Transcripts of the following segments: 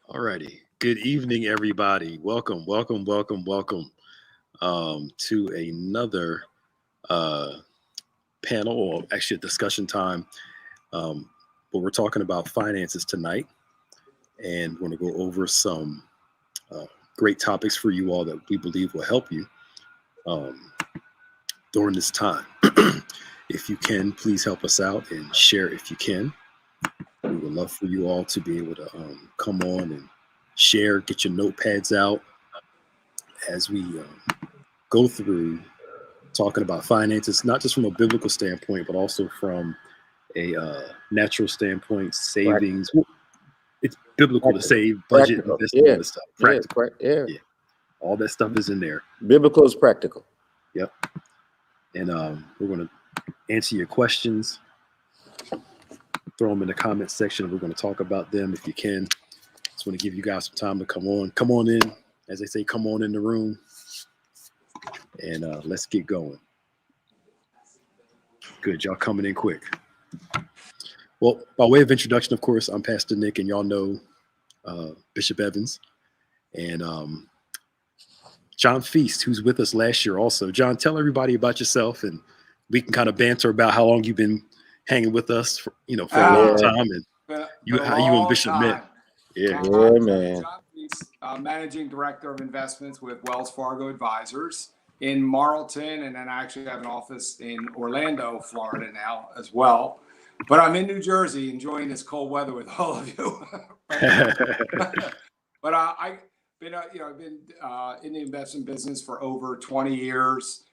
All righty. Good evening, everybody. Welcome to another uh, panel, or actually a discussion time. But we're talking about finances tonight, and we're going to go over some uh, great topics for you all that we believe will help you um, during this time. If you can, please help us out and share if you can. We would love for you all to be able to come on and share, get your notepads out as we go through talking about finances, not just from a biblical standpoint, but also from a natural standpoint, Practical, savings. It's biblical to practical, save, budget, practical. invest, and all Yeah, this stuff. yeah, Practical. yeah. Yeah. All that stuff is in there. Biblical is practical. Yep. And we're going to answer your questions, throw them in the comment section. We're going to talk about them if you can. Just want to give you guys some time to come on. Come on in. As they say, come on in the room. And let's get going. Good. Y'all coming in quick. Well, by way of introduction, of course, I'm Pastor Nick, and y'all know Bishop Evans and John Feast, who's with us last year also. John, tell everybody about yourself, and we can kind of banter about how long you've been hanging with us, for a long Yeah, time, and Been a how you and long Bishop met. time. Yeah. yeah, man. John Reese, Managing Director of Investments with Wells Fargo Advisors in Marlton, and then I actually have an office in Orlando, Florida now as well. But I'm in New Jersey enjoying this cold weather with all of you. But I've been, I've been in the investment business for over 20 years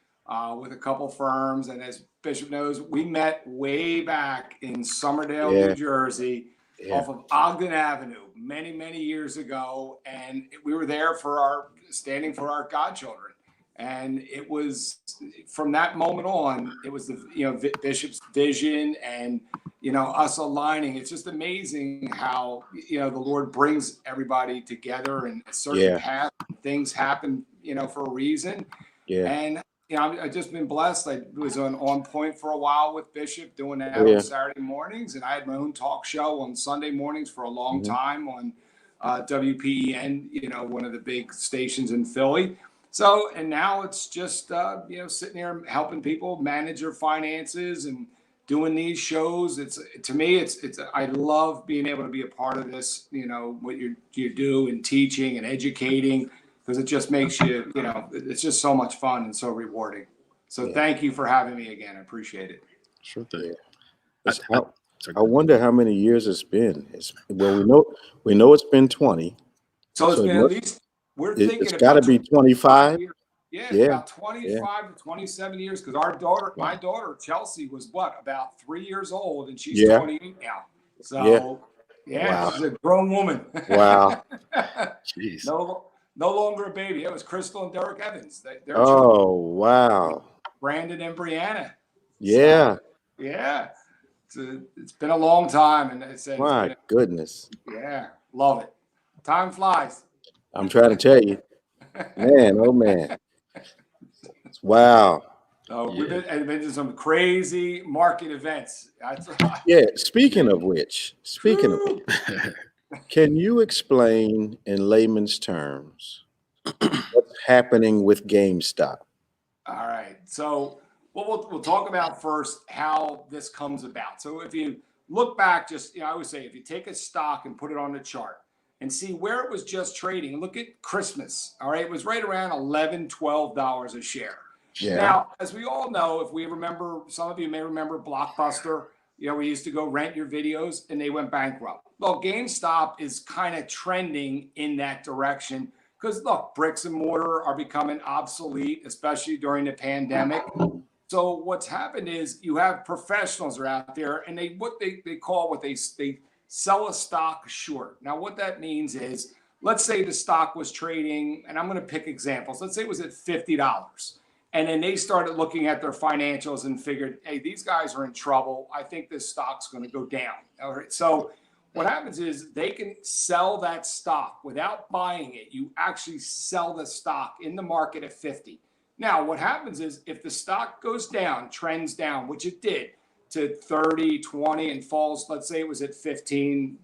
with a couple firms. And as Bishop knows, we met way back in Somerdale, Yeah, New Jersey, yeah, off of Ogden Avenue, many, many years ago. And we were there standing for our godchildren. And it was from that moment on, it was Bishop's vision and us aligning. It's just amazing how the Lord brings everybody together, and certain yeah, paths and things happen for a reason. yeah. And I've just been blessed. I was on point for a while with Bishop, doing that Oh on yeah. Saturday mornings, and I had my own talk show on Sunday mornings for a long Hmm. time on WPEN, one of the big stations in Philly. So, and now it's just sitting here helping people manage their finances and doing these shows. It's, to me, it's I love being able to be a part of this. What you do in teaching and educating, because it just makes you, it's just so much fun and so rewarding. So Yeah, thank you for having me again. I appreciate it. Sure thing. yeah. I, It's I, how sorry, I go ahead. wonder how many years it's been. We know it's been 20, So it's so been at least, we're it's thinking got to about be 25 25. years. Yeah, Yeah, about yeah. 25 to 27 years, because my Wow. daughter, Chelsea, was about 3 years old, and she's Yeah, 28 now. yeah. So, yeah, Wow, she's a grown woman. wow. Jeez. No longer a baby. It was Crystal and Derek Evans, their children, Oh, wow. Brandon and Brianna. So, Yeah. yeah, it's been a long time. And I said, My goodness. yeah, love it. Time flies. I'm trying to tell you, man. Oh man. Wow. We've Yeah. been to some crazy market events. Yeah. Speaking of which, can you explain in layman's terms what's happening with GameStop? All right. So what we'll talk about first, how this comes about. So if you look back, just, I always say, if you take a stock and put it on the chart and see where it was just trading, look at Christmas. All right. It was right around $11, $12 a share. Yeah. Now, as we all know, if we remember, some of you may remember Blockbuster. We used to go rent your videos and they went bankrupt. Well, GameStop is kind of trending in that direction because, look, bricks and mortar are becoming obsolete, especially during the pandemic. So what's happened is you have professionals are out there, and they sell a stock short. Now, what that means is, let's say the stock was trading, and I'm going to pick examples. Let's say it was at $50. And then they started looking at their financials and figured, hey, these guys are in trouble. I think this stock's going to go down. All right. So what happens is they can sell that stock without buying it. You actually sell the stock in the market at 50. Now, what happens is if the stock goes down, trends down, which it did, to 30, 20, and falls, let's say it was at $15.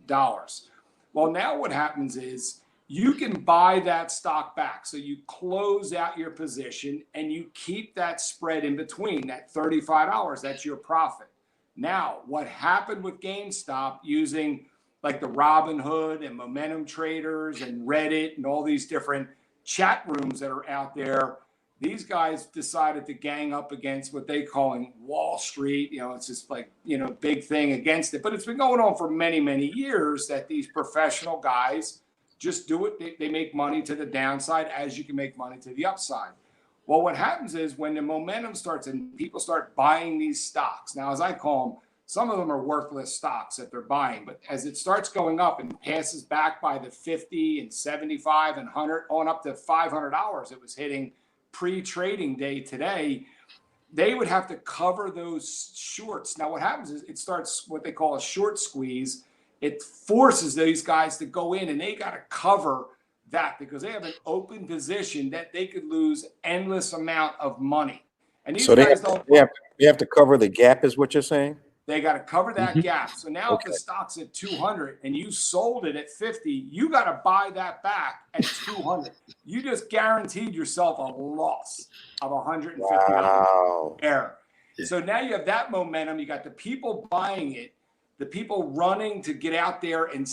Well, now what happens is you can buy that stock back. So you close out your position and you keep that spread in between, that $35. That's your profit. Now, what happened with GameStop using like the Robinhood and momentum traders and Reddit and all these different chat rooms that are out there, these guys decided to gang up against what they calling Wall Street. It's just like, big thing against it. But it's been going on for many, many years that these professional guys just do it. They make money to the downside as you can make money to the upside. Well, what happens is when the momentum starts and people start buying these stocks, now, as I call them, some of them are worthless stocks that they're buying, but as it starts going up and passes back by the 50 and 75 and 100 on up to $500, it was hitting pre-trading day today, they would have to cover those shorts. Now, what happens is it starts what they call a short squeeze. It forces these guys to go in and they got to cover that because they have an open position that they could lose endless amount of money. And these guys they have to cover the gap, is what you're saying? They got to cover that gap. So now if the stock's at 200 and you sold it at 50, you got to buy that back at 200. You just guaranteed yourself a loss of $150. Wow. Error. So now you have that momentum. You got the people buying it, the people running to get out there and,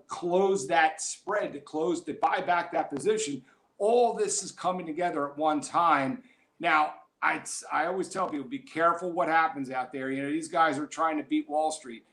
close that spread, to buy back that position. All this is coming together at one time. Now, I always tell people, be careful what happens out there. These guys are trying to beat Wall Street.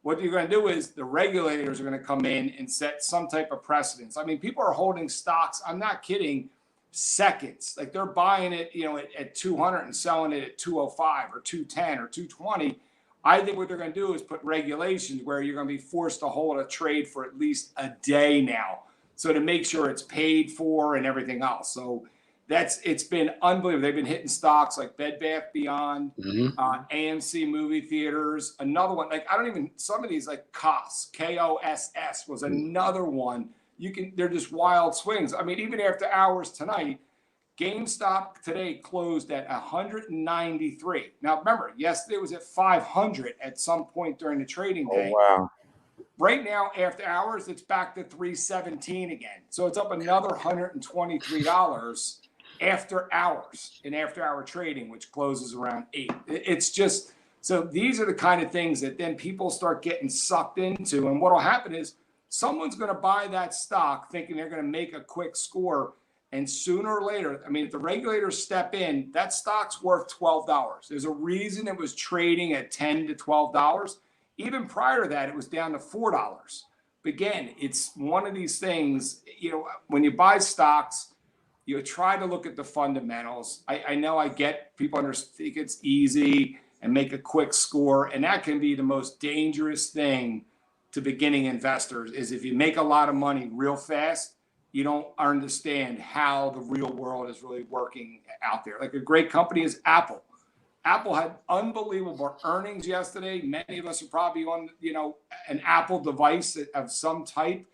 What you're going to do is the regulators are going to come in and set some type of precedence. I mean, people are holding stocks, I'm not kidding, seconds. Like they're buying it, at 200 and selling it at 205 or 210 or 220. I think what they're going to do is put regulations where you're going to be forced to hold a trade for at least a day now. So to make sure it's paid for and everything else. So it's been unbelievable. They've been hitting stocks like Bed Bath Beyond, AMC movie theaters. Another one, some of these like KOSS was another one. They're just wild swings. I mean, even after hours tonight, GameStop today closed at 193. Now, remember, yesterday was at 500 at some point during the trading day. Oh, wow. Right now, after hours, it's back to 317 again. So it's up another $123 after hours in after-hour trading, which closes around 8. It's just, so these are the kind of things that then people start getting sucked into. And what will happen is someone's going to buy that stock thinking they're going to make a quick score. And sooner or later, if the regulators step in, that stock's worth $12. There's a reason it was trading at $10 to $12. Even prior to that, it was down to $4. But again, it's one of these things, when you buy stocks, you try to look at the fundamentals. I know I get people think it's easy and make a quick score. And that can be the most dangerous thing to beginning investors is if you make a lot of money real fast, you don't understand how the real world is really working out there. Like a great company is Apple. Apple had unbelievable earnings yesterday. Many of us are probably on, an Apple device of some type,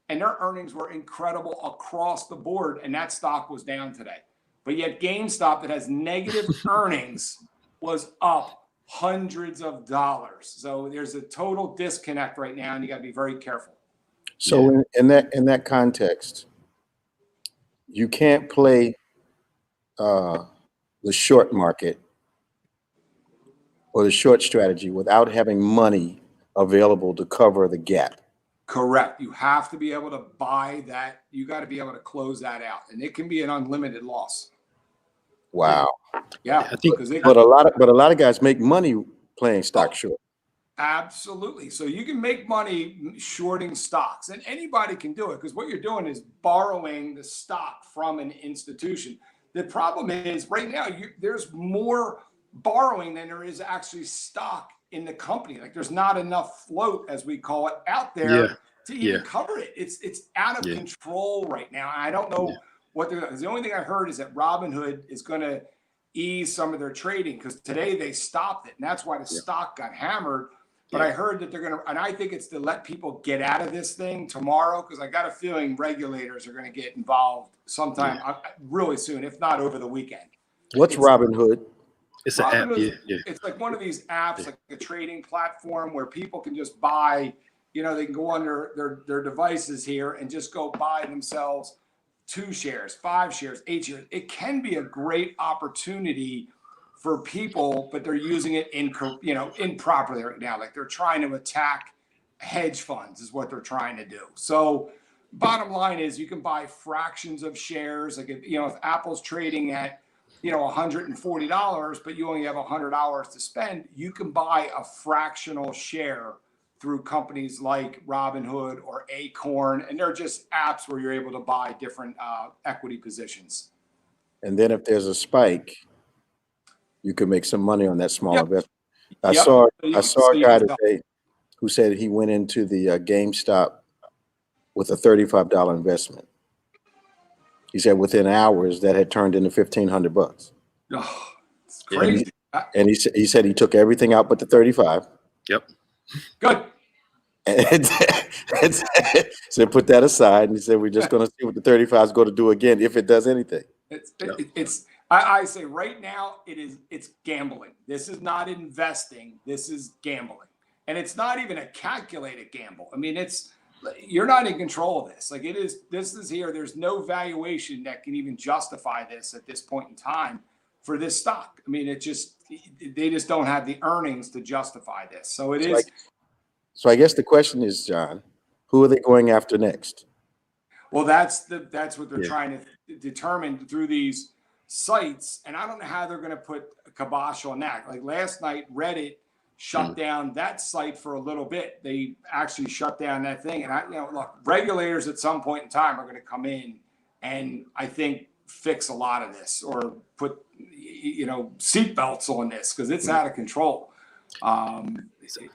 and their earnings were incredible across the board, and that stock was down today. But yet GameStop, that has negative earnings, was up hundreds of dollars. So there's a total disconnect right now, and you got to be very careful. So in that context, you can't play the short market or the short strategy without having money available to cover the gap. Correct. You have to be able to buy that. You got to be able to close that out, and it can be an unlimited loss. Wow. Yeah, I think, but a lot of guys make money playing stock short. Absolutely. So you can make money shorting stocks, and anybody can do it because what you're doing is borrowing the stock from an institution. The problem is right now there's more borrowing than there is actually stock in the company. Like there's not enough float, as we call it, out there to even cover it. It's out of control right now. I don't know what the only thing I heard is that Robinhood is going to ease some of their trading because today they stopped it, and that's why the stock got hammered. But I heard that they're going to, and I think it's to let people get out of this thing tomorrow because I got a feeling regulators are going to get involved sometime really soon, if not over the weekend. What's Robinhood? It's an app. It's like one of these apps, like a trading platform where people can just buy, they can go on their devices here and just go buy themselves 2 shares, 5 shares, 8 shares. It can be a great opportunity for people, but they're using it improperly right now. Like they're trying to attack hedge funds is what they're trying to do. So bottom line is you can buy fractions of shares. Like if Apple's trading at $140, but you only have $100 to spend, you can buy a fractional share through companies like Robinhood or Acorn, and they're just apps where you're able to buy different equity positions. And then if there's a spike, you can make some money on that small investment. I Yep. saw You I can saw a see guy yourself. today who said he went into the GameStop with a $35 investment. He said within hours that had turned into $1,500. Oh, it's Yeah. crazy. And he said he took everything out but the 35. Yep. Good. And said put that aside, and he said we're just going to see what the 35 is going to do again if it does anything. I say right now it's gambling. This is not investing. This is gambling, and it's not even a calculated gamble. I mean, you're not in control of this. Like this is here. There's no valuation that can even justify this at this point in time for this stock. I mean, they just don't have the earnings to justify this. So it is. So I guess the question is, John, who are they going after next? Well, that's what they're trying to determine through these sites, and I don't know how they're going to put a kibosh on that. Like last night, Reddit shut down that site for a little bit. They actually shut down that thing, and look, regulators at some point in time are going to come in and I think fix a lot of this or put seatbelts on this because it's out of control.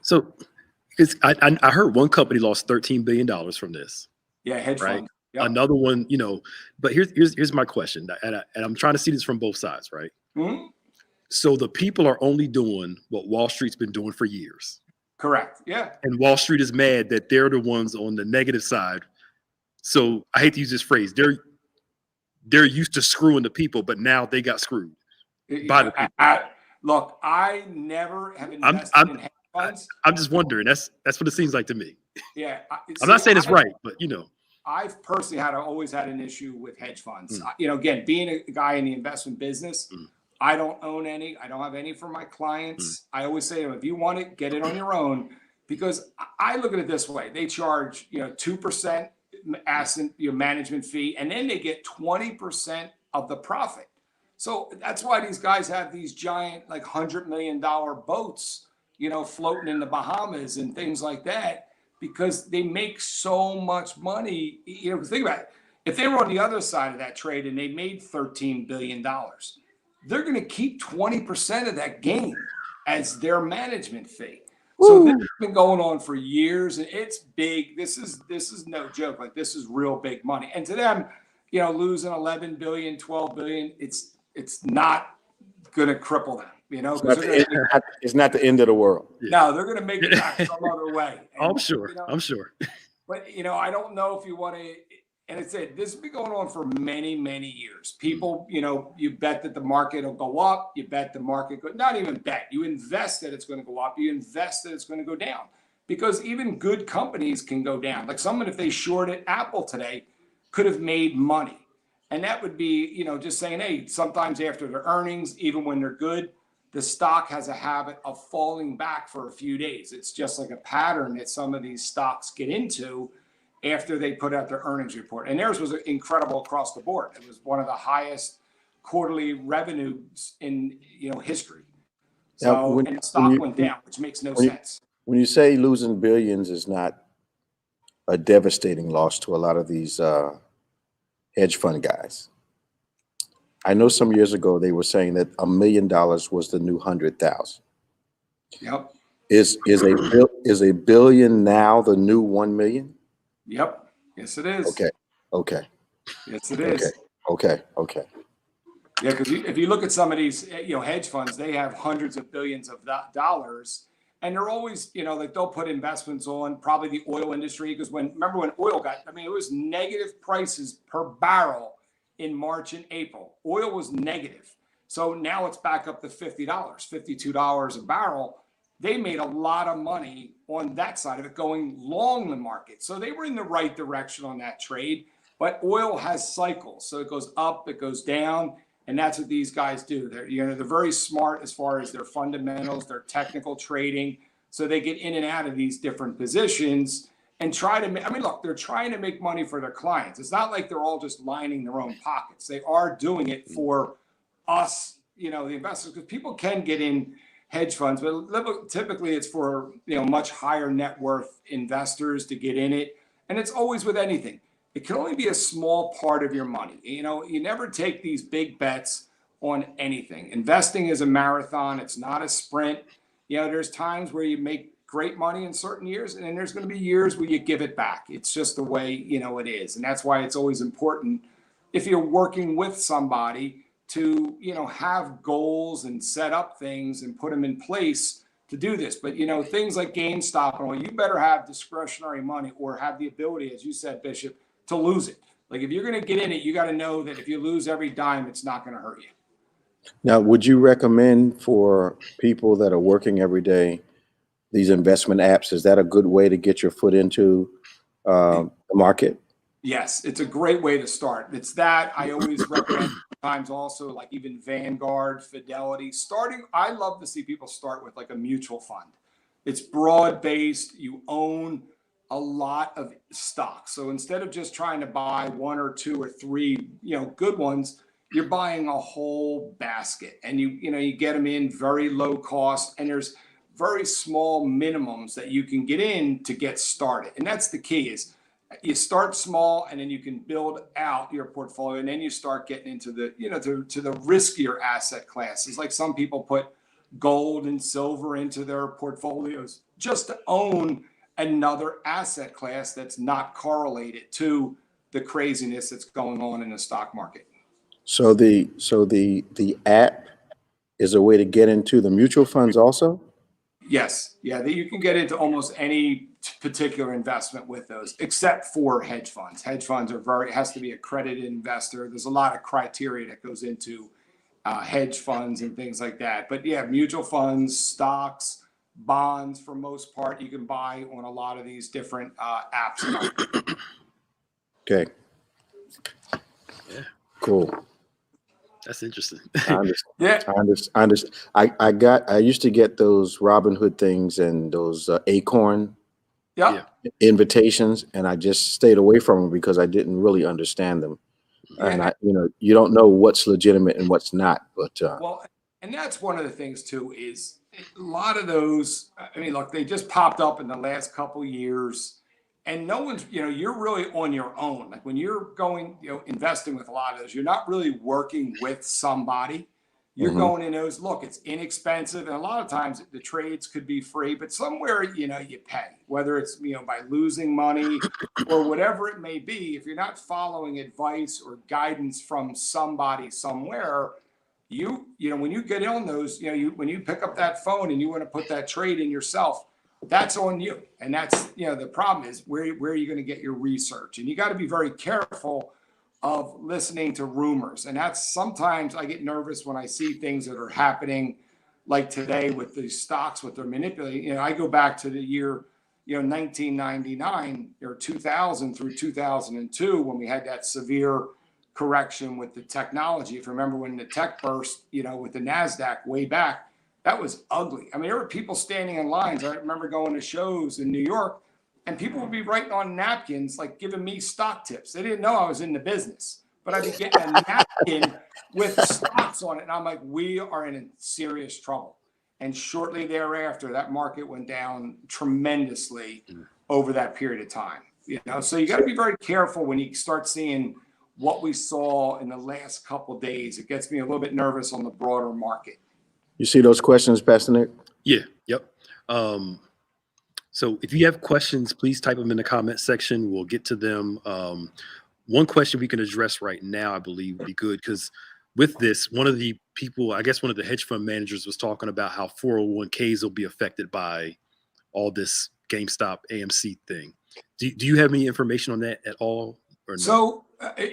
So. Because I heard one company lost $13 billion from this. Yeah, hedge right? fund. Yep. Another one, but here's my question, and I'm trying to see this from both sides, right? Mm-hmm. So the people are only doing what Wall Street's been doing for years. Correct. Yeah. And Wall Street is mad that they're the ones on the negative side. So I hate to use this phrase. They're used to screwing the people, but now they got screwed by the people. Look, I never have invested in hedge funds. I'm just wondering. That's what it seems like to me. Yeah. I'm not saying it's right, but I've personally always had an issue with hedge funds. Again, being a guy in the investment business, I don't own any. I don't have any for my clients. I always say to them, if you want it, get it on your own. Because I look at it this way: they charge 2% asset management fee, and then they get 20% of the profit. So that's why these guys have these giant, like $100 million boats, floating in the Bahamas and things like that, because they make so much money. Think about it. If they were on the other side of that trade and they made $13 billion, they're going to keep 20% of that gain as their management fee. So this has been going on for years, and it's big. This is no joke. Like, this is real big money. And to them, losing 11 billion, 12 billion, it's not going to cripple them. It's not the end of the world. No, they're going to make it back some other way. And, I'm sure. But I don't know if you want to. And I said this has been going on for many, many years. People, you bet that the market will go up. You bet the market not even bet. You invest that it's going to go up. You invest that it's going to go down, because even good companies can go down. Like someone, if they shorted Apple today, could have made money, and that would be, just saying, hey, sometimes after their earnings, even when they're good, the stock has a habit of falling back for a few days. It's just like a pattern that some of these stocks get into after they put out their earnings report. And theirs was incredible across the board. It was one of the highest quarterly revenues in history. So and the stock went down, which makes no sense. When you say losing billions is not a devastating loss to a lot of these hedge fund guys, I know some years ago they were saying that $1 million was the new 100,000. Yep. Is a billion now the new 1 million? Yep. Yes, it is. Okay. Yes, it is. Okay. Yeah, because if you look at some of these, hedge funds, they have hundreds of billions of dollars, and they're always, like they'll put investments on probably the oil industry, because remember when oil it was negative prices per barrel in March and April. Oil was negative. So now it's back up to $50, $52 a barrel. they made a lot of money on that side of it going long the market. So they were in the right direction on that trade. But oil has cycles. So it goes up, it goes down. And that's what these guys do. They're very smart as far as their fundamentals, their technical trading. So they get in and out of these different positions and try to, I mean, look, they're trying to make money for their clients. It's not like they're all just lining their own pockets. They are doing it for us, the investors, because people can get in hedge funds, but typically it's for, much higher net worth investors to get in it. And it's always with anything. It can only be a small part of your money. You never take these big bets on anything. Investing is a marathon. It's not a sprint. There's times where you make great money in certain years, and then there's going to be years where you give it back. It's just the way, it is. And that's why it's always important if you're working with somebody to, have goals and set up things and put them in place to do this. But, things like GameStop and all, you better have discretionary money or have the ability, as you said, Bishop, to lose it. Like if you're going to get in it, you got to know that if you lose every dime, it's not going to hurt you. Now, would you recommend for people that are working every day, these investment apps? Is that a good way to get your foot into the market? Yes, it's a great way to start. It's that I always recommend sometimes also like even Vanguard, Fidelity, I love to see people start with like a mutual fund. It's broad based. You own a lot of stocks. So instead of just trying to buy one or two or three, good ones, you're buying a whole basket, and you get them in very low cost, and there's very small minimums that you can get in to get started. And that's the key is you start small and then you can build out your portfolio, and then you start getting into the, to the riskier asset classes. Like some people put gold and silver into their portfolios just to own another asset class that's not correlated to the craziness that's going on in the stock market. So the app is a way to get into the mutual funds also? Yes. Yeah, you can get into almost any particular investment with those, except for hedge funds. Hedge funds it has to be accredited investor. There's a lot of criteria that goes into hedge funds and things like that. But yeah, mutual funds, stocks, bonds, for most part, you can buy on a lot of these different apps. Okay. Yeah. Cool. That's interesting. I understand. Yeah. I understand. I used to get those Robinhood things and those Acorn Yeah. invitations, and I just stayed away from them because I didn't really understand them. Yeah. And you don't know what's legitimate and what's not. But Well, and that's one of the things too, is a lot of those, I mean, look, they just popped up in the last couple of years, and no one's, you're really on your own. Like when you're going, investing with a lot of those, you're not really working with somebody. You're going in those, look, it's inexpensive. And a lot of times the trades could be free, but somewhere, you pay, whether it's, by losing money or whatever it may be. If you're not following advice or guidance from somebody somewhere, when you get on those, when you pick up that phone and you want to put that trade in yourself, that's on you. And that's, the problem is where are you going to get your research? And you got to be very careful of listening to rumors. And that's sometimes I get nervous when I see things that are happening like today with these stocks, what they're manipulating. I go back to the year, 1999 or 2000 through 2002, when we had that severe correction with the technology. If you remember when the tech burst, with the NASDAQ way back, that was ugly. I mean, there were people standing in lines. I remember going to shows in New York, and people would be writing on napkins, like giving me stock tips. They didn't know I was in the business, but I'd be getting a napkin with stocks on it. And I'm like, we are in serious trouble. And shortly thereafter, that market went down tremendously over that period of time. So you got to be very careful when you start seeing what we saw in the last couple of days. It gets me a little bit nervous on the broader market. you see those questions, Pastor Nick? Yeah. Yep. So if you have questions, please type them in the comment section. We'll get to them. One question we can address right now, I believe, would be good, because with this, one of the people, I guess one of the hedge fund managers was talking about how 401ks will be affected by all this GameStop AMC thing. Do you have any information on that at all? Or no? So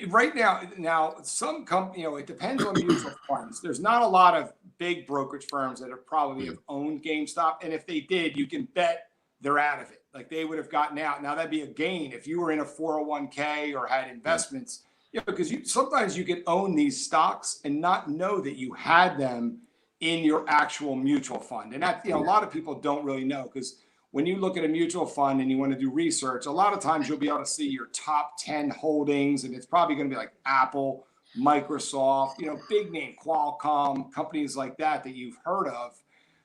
right now some company, it depends on mutual funds. There's not a lot of big brokerage firms that have probably have owned GameStop. And if they did, you can bet they're out of it. Like they would have gotten out. Now that'd be a gain if you were in a 401k or had investments, because sometimes you can own these stocks and not know that you had them in your actual mutual fund. And that, a lot of people don't really know, because when you look at a mutual fund and you want to do research, a lot of times you'll be able to see your top 10 holdings, and it's probably going to be like Apple, Microsoft, big name, Qualcomm, companies like that you've heard of.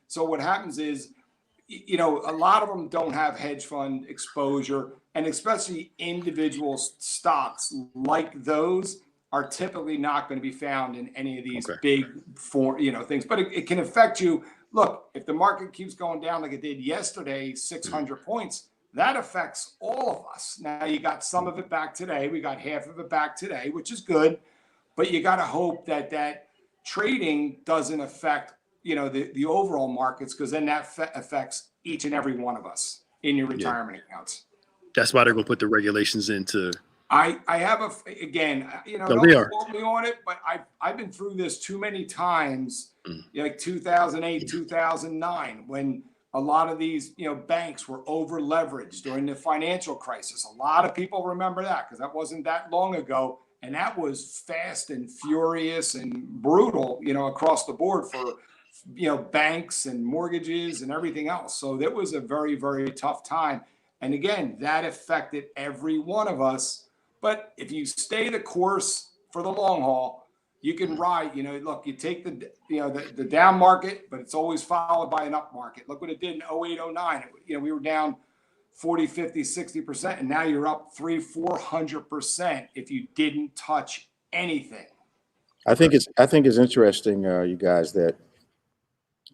So what happens is, a lot of them don't have hedge fund exposure, and especially individual stocks like those are typically not going to be found in any of these big things. But it can affect you. Look, if the market keeps going down like it did yesterday, 600 points, that affects all of us. Now you got some of it back today. We got half of it back today, which is good. But you got to hope that trading doesn't affect, the overall markets, because then that affects each and every one of us in your retirement accounts. That's why they're going to put the regulations into. I have again, don't quote me on it, but I've been through this too many times, like 2008, 2009, when a lot of these, banks were over leveraged during the financial crisis. A lot of people remember that, because that wasn't that long ago. And that was fast and furious and brutal, across the board for, banks and mortgages and everything else. So that was a very, very tough time. And again, that affected every one of us. But if you stay the course for the long haul, you can ride. Look, you take the down market, but it's always followed by an up market. Look what it did in 08, 09. We were down 40, 50, 60%, and now you're up 300-400% if you didn't touch anything. I think it's interesting, you guys, that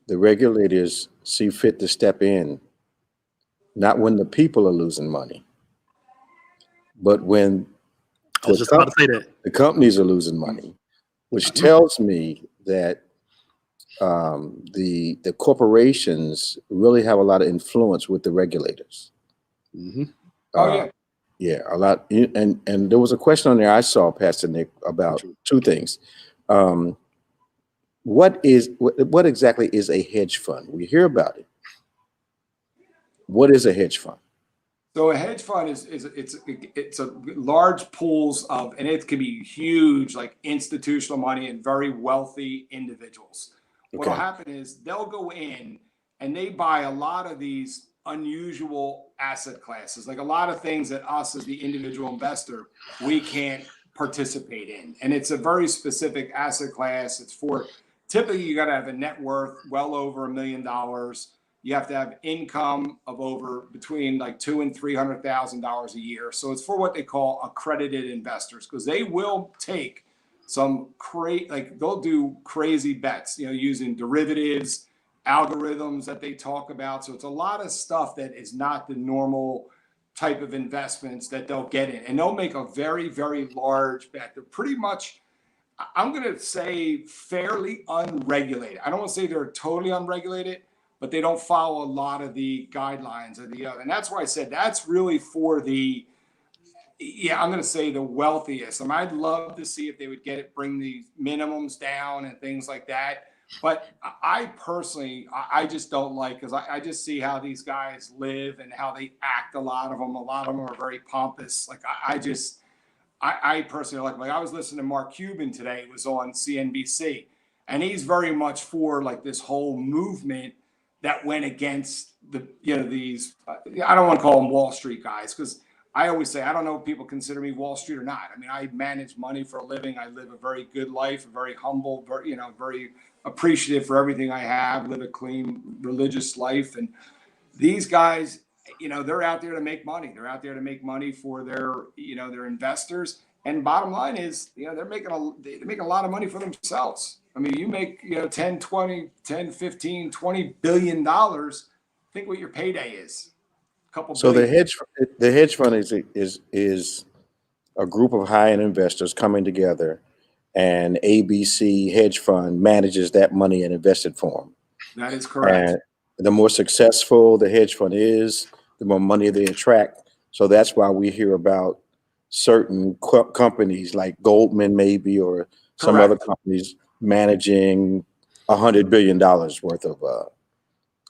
the regulators see fit to step in, not when the people are losing money, but when I was just about to say that the companies are losing money, which tells me that the corporations really have a lot of influence with the regulators. Yeah, a lot. And there was a question on there I saw, Pastor Nick, about two things. What exactly is a hedge fund? We hear about it. What is a hedge fund? So a hedge fund it's a large pools of, and it can be huge, like institutional money and very wealthy individuals. What'll happen is they'll go in and they buy a lot of these unusual asset classes, like a lot of things that us as the individual investor, we can't participate in. And it's a very specific asset class. It's for, typically you got to have a net worth well over $1 million. You have to have income of between like $200,000 and $300,000 a year. So it's for what they call accredited investors, because they will take some they'll do crazy bets, using derivatives, algorithms that they talk about. So it's a lot of stuff that is not the normal type of investments that they'll get in, and they'll make a very, very large bet. They're pretty much, I'm going to say, fairly unregulated. I don't want to say they're totally unregulated, but they don't follow a lot of the guidelines of the other. And that's why I said that's really for the, I'm going to say the wealthiest. I'd love to see if they would bring the minimums down and things like that. But I personally, I just don't like, because I just see how these guys live and how they act. A lot of them are very pompous. Like I personally like I was listening to Mark Cuban today. It was on CNBC, and he's very much for like this whole movement that went against these, I don't want to call them Wall Street guys, because I always say, I don't know if people consider me Wall Street or not. I mean, I manage money for a living. I live a very good life, a very humble, very appreciative for everything I have, live a clean, religious life. And these guys, they're out there to make money. They're out there to make money for their, their investors. And bottom line is, they're making a lot of money for themselves. I mean, you make, 10, 15, $20 billion. Think what your payday is. So the hedge fund is a group of high-end investors coming together, and ABC hedge fund manages that money and invests it for them. That is correct. And the more successful the hedge fund is, the more money they attract. So that's why we hear about certain companies like Goldman, maybe, or some other companies managing $100 billion worth of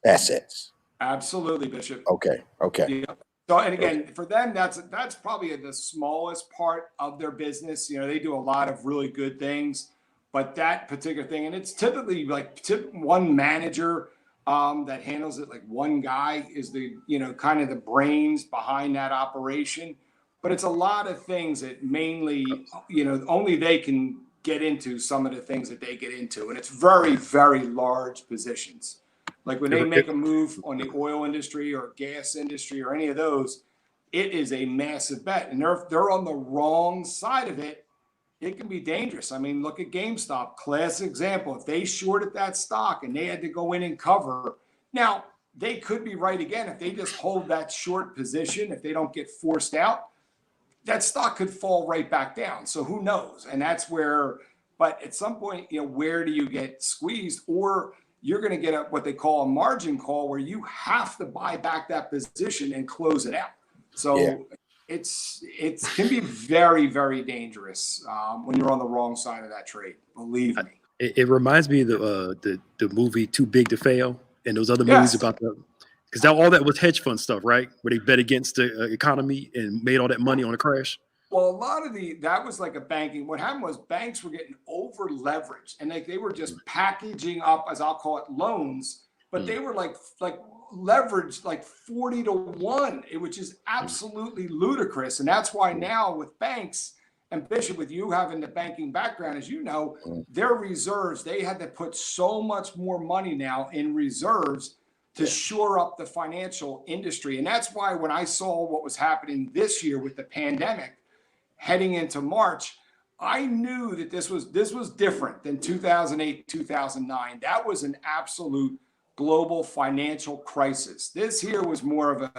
assets. Absolutely, Bishop. Okay. Yeah. So, and again, for them, that's probably the smallest part of their business. They do a lot of really good things, but that particular thing, and it's typically like one manager that handles it. Like one guy is the kind of the brains behind that operation, but it's a lot of things that mainly only they can get into some of the things that they get into, and it's very, very large positions. Like when they make a move on the oil industry or gas industry or any of those, it is a massive bet. And if they're on the wrong side of it, it can be dangerous. I mean, look at GameStop, classic example. If they shorted that stock and they had to go in and cover, now they could be right again. If they just hold that short position, if they don't get forced out, that stock could fall right back down. So who knows? And that's where, but at some point, where do you get squeezed? Or you're going to get what they call a margin call where you have to buy back that position and close it out. So it can be very, very dangerous when you're on the wrong side of that trade. Believe me. It reminds me of the movie Too Big to Fail and those other movies about because all that was hedge fund stuff, right? Where they bet against the economy and made all that money on a crash. Well, a lot of that was like a banking. What happened was banks were getting over leveraged, and they were just packaging up, as I'll call it, loans, but they were like leveraged like 40-1, which is absolutely ludicrous. And that's why now with banks, and Bishop, with you having the banking background, as you know, their reserves, they had to put so much more money now in reserves to shore up the financial industry. And that's why when I saw what was happening this year with the pandemic, heading into March, I knew that this was different than 2008, 2009. That was an absolute global financial crisis. This here was more of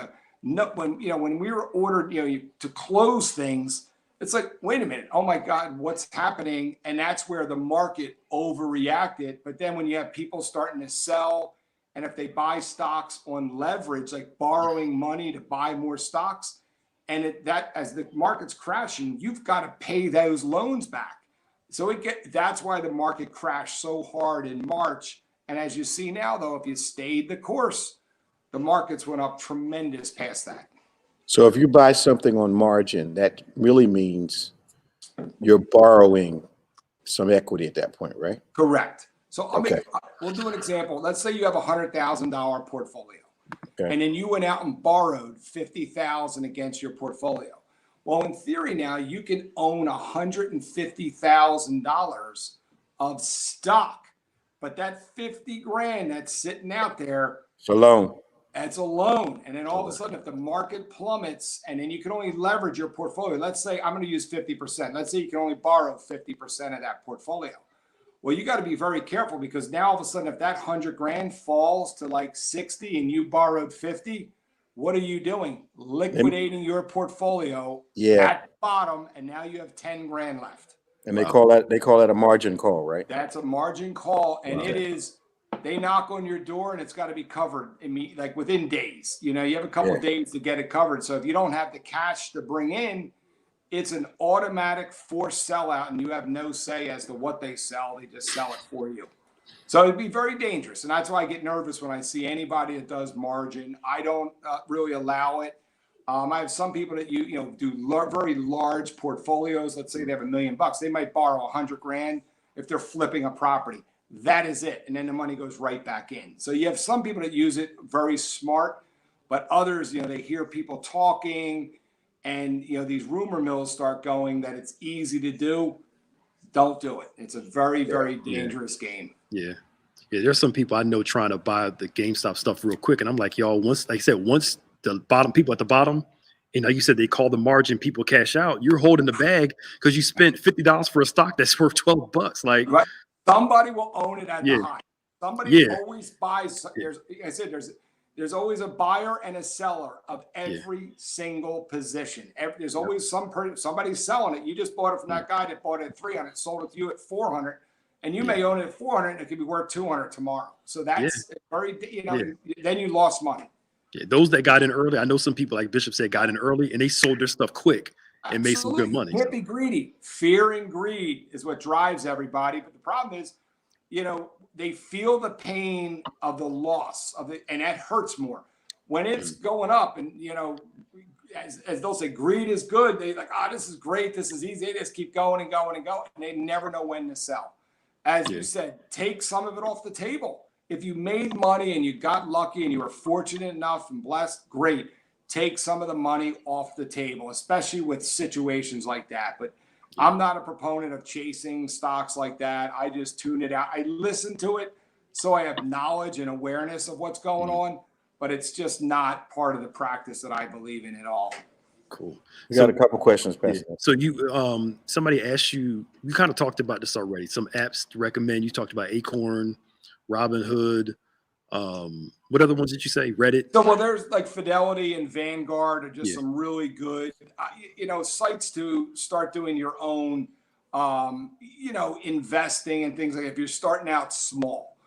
when we were ordered, to close things. It's like, wait a minute, oh my God, what's happening? And that's where the market overreacted. But then when you have people starting to sell, and if they buy stocks on leverage, like borrowing money to buy more stocks, and that as the market's crashing, you've got to pay those loans back. So that's why the market crashed so hard in March. And as you see now, though, if you stayed the course, the markets went up tremendous past that. So if you buy something on margin, that really means you're borrowing some equity at that point, right? Correct. So we'll do an example. Let's say you have a $100,000 portfolio. Okay. And then you went out and borrowed $50,000 against your portfolio. Well, in theory now, you can own $150,000 of stock, but that $50,000 that's sitting out there, it's a loan. That's a loan. And then all of a sudden, if the market plummets, and then you can only leverage your portfolio, let's say I'm going to use 50%. Let's say you can only borrow 50% of that portfolio. Well, you got to be very careful, because now all of a sudden, if that $100,000 falls to like 60 and you borrowed 50, what are you doing? Liquidating your portfolio at the bottom, and now you have 10 grand left. And they call that a margin call, right? That's a margin call, and it is. They knock on your door, and it's got to be covered like within days. You have a couple of days to get it covered. So if you don't have the cash to bring in, it's an automatic forced sellout, and you have no say as to what they sell. They just sell it for you. So it'd be very dangerous. And that's why I get nervous when I see anybody that does margin. I don't really allow it. I have some people that do very large portfolios. Let's say they have $1 million. They might borrow $100,000 if they're flipping a property. That is it. And then the money goes right back in. So you have some people that use it very smart, but others, they hear people talking, and these rumor mills start going that it's easy to do. Don't do it. It's a very, very dangerous game. Yeah. There's some people I know trying to buy the GameStop stuff real quick, and I'm like, y'all, once the bottom people at the bottom, you said they call the margin, people cash out. You're holding the bag because you spent $50 for a stock that's worth $12. Like, right. Somebody will own it at the high. Somebody always buys. There's always a buyer and a seller of every single position. There's always somebody's selling it. You just bought it from that guy that bought it at 300, sold it to you at 400, and you may own it at 400, and it could be worth 200 tomorrow. So that's very, then you lost money. Yeah, those that got in early, I know some people, like Bishop said, got in early and they sold their stuff quick. And made some good money. You can't be greedy. Fear and greed is what drives everybody. But the problem is, they feel the pain of the loss of it, and that hurts more when it's going up. And as they'll say, greed is good. They like, this is great, this is easy. They just keep going and going and going, and they never know when to sell. As you said, take some of it off the table. If you made money and you got lucky and you were fortunate enough and blessed, great. Take some of the money off the table, especially with situations like that. But I'm not a proponent of chasing stocks like that. I just tune it out. I listen to it so I have knowledge and awareness of what's going on, but it's just not part of the practice that I believe in at all. Cool. We got a couple questions, Pastor. So you, somebody asked you, you kind of talked about this already. Some apps to recommend. You talked about Acorn, Robinhood. What other ones did you say? Reddit? So, well, there's like Fidelity and Vanguard are just some really good, sites to start doing your own, investing and things like that. If you're starting out small,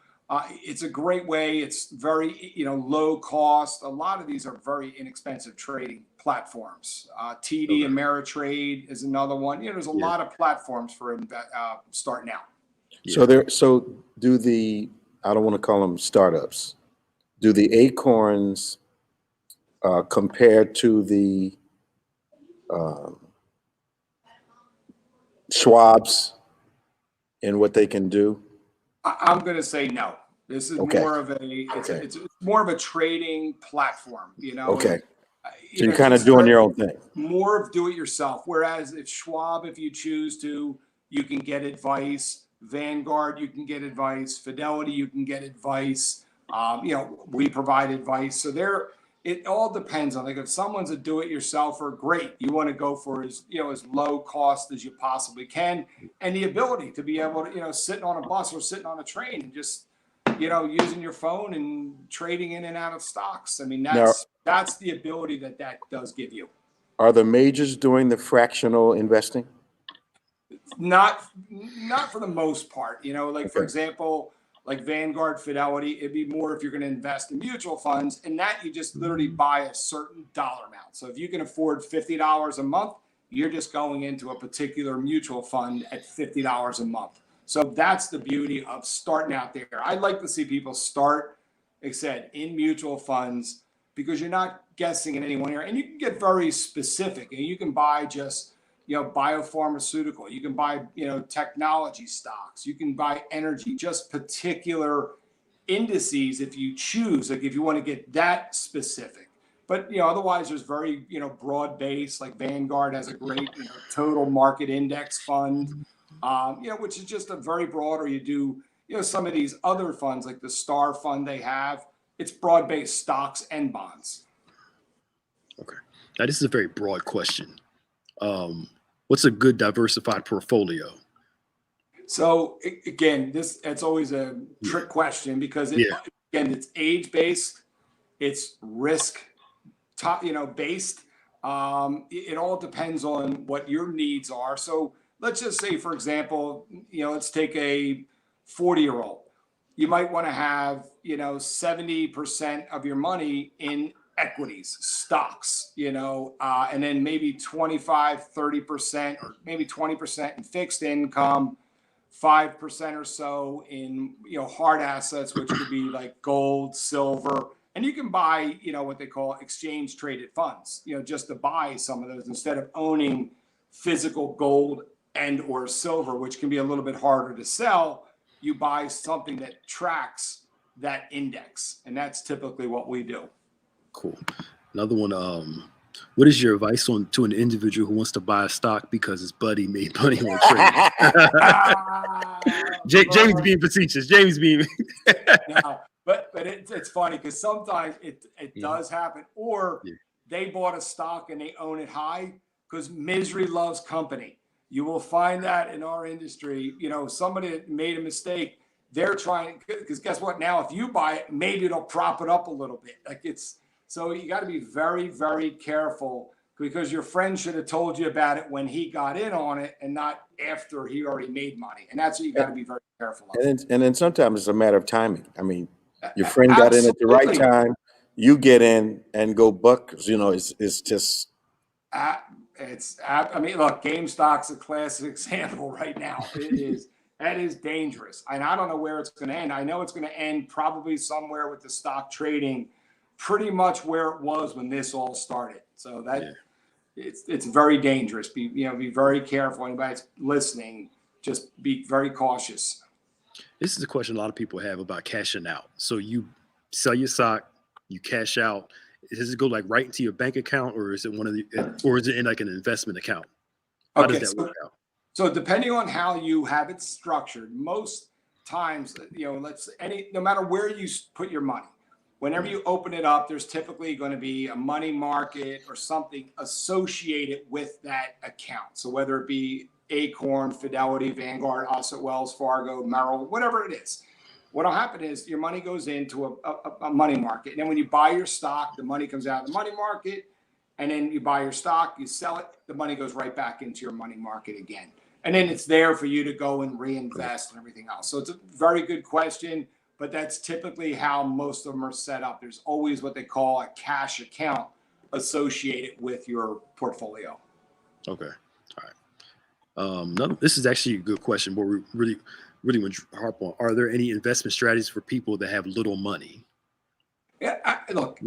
it's a great way. It's very, low cost. A lot of these are very inexpensive trading platforms. TD Ameritrade is another one. There's a lot of platforms for starting out. So do the, I don't want to call them startups, do the Acorns compared to the Schwab's in what they can do? I'm going to say no. This is more of it's more of a trading platform, Okay. So you're kind of doing your own thing. More of do it yourself. Whereas if Schwab, if you choose to, you can get advice. Vanguard, you can get advice. Fidelity, you can get advice. We provide advice. So it all depends on, like, if someone's a do-it-yourselfer, great. You want to go for as low cost as you possibly can, and the ability to be able to, sitting on a bus or sitting on a train and just, using your phone and trading in and out of stocks. I mean, that's the ability that does give you. Are the majors doing the fractional investing? Not for the most part, for example, like Vanguard, Fidelity, it'd be more if you're going to invest in mutual funds, and that you just literally buy a certain dollar amount. So if you can afford $50 a month, you're just going into a particular mutual fund at $50 a month. So that's the beauty of starting out there. I'd like to see people start, like I said, in mutual funds, because you're not guessing in any one area, and you can get very specific, and you can buy just biopharmaceutical, you can buy, technology stocks, you can buy energy, just particular indices if you choose, like if you want to get that specific. But, otherwise there's very, broad base, like Vanguard has a great, total market index fund, which is just a very broad, or you do, some of these other funds like the Star Fund they have, it's broad based stocks and bonds. Okay. Now this is a very broad question. What's a good diversified portfolio? So again, it's always a trick question, because it's age based, it's risk based. It all depends on what your needs are. So let's just say, for example, let's take a 40-year-old. You might want to have 70% of your money in equities, stocks, and then maybe 25, 30%, or maybe 20% in fixed income, 5% or so in, hard assets, which could be like gold, silver. And you can buy, what they call exchange traded funds, just to buy some of those instead of owning physical gold and or silver, which can be a little bit harder to sell. You buy something that tracks that index. And that's typically what we do. Cool. Another one. What is your advice to an individual who wants to buy a stock because his buddy made money on trading? Jamie's being facetious. Jamie's being. No, but it's funny because sometimes it does happen, or they bought a stock and they own it high, because misery loves company. You will find that in our industry. Somebody that made a mistake, they're trying, because guess what? Now, if you buy it, maybe it'll prop it up a little bit. So you got to be very, very careful, because your friend should have told you about it when he got in on it and not after he already made money. And that's what you got to be very careful of. And then sometimes it's a matter of timing. I mean, your friend got in at the right time, you get in and go buck. It's just. Look, GameStop's a classic example right now. It is. That is dangerous. And I don't know where it's going to end. I know it's going to end probably somewhere with the stock trading pretty much where it was when this all started. So that it's very dangerous. Be very careful. Anybody that's listening, just be very cautious. This is a question a lot of people have about cashing out. So you sell your stock, you cash out. Does it go like right into your bank account, or is it or is it in like an investment account? How does that work out? So depending on how you have it structured, most times, no matter where you put your money, whenever you open it up, there's typically going to be a money market or something associated with that account. So whether it be Acorn, Fidelity, Vanguard, us at Wells Fargo, Merrill, whatever it is, what'll happen is your money goes into a money market. And then when you buy your stock, the money comes out of the money market. And then you buy your stock, you sell it, the money goes right back into your money market again. And then it's there for you to go and reinvest and everything else. So it's a very good question, but that's typically how most of them are set up. There's always what they call a cash account associated with your portfolio. Okay. All right. This is actually a good question, but we really want to harp on. Are there any investment strategies for people that have little money? Yeah, look,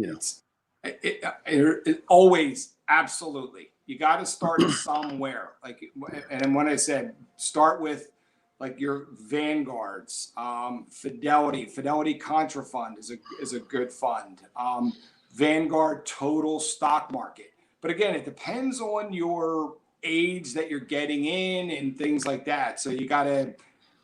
it always, absolutely. You got to start somewhere. And when I said start with like your Vanguards, Fidelity Contra Fund is a good fund. Vanguard Total Stock Market. But again, it depends on your age that you're getting in and things like that. So you got to,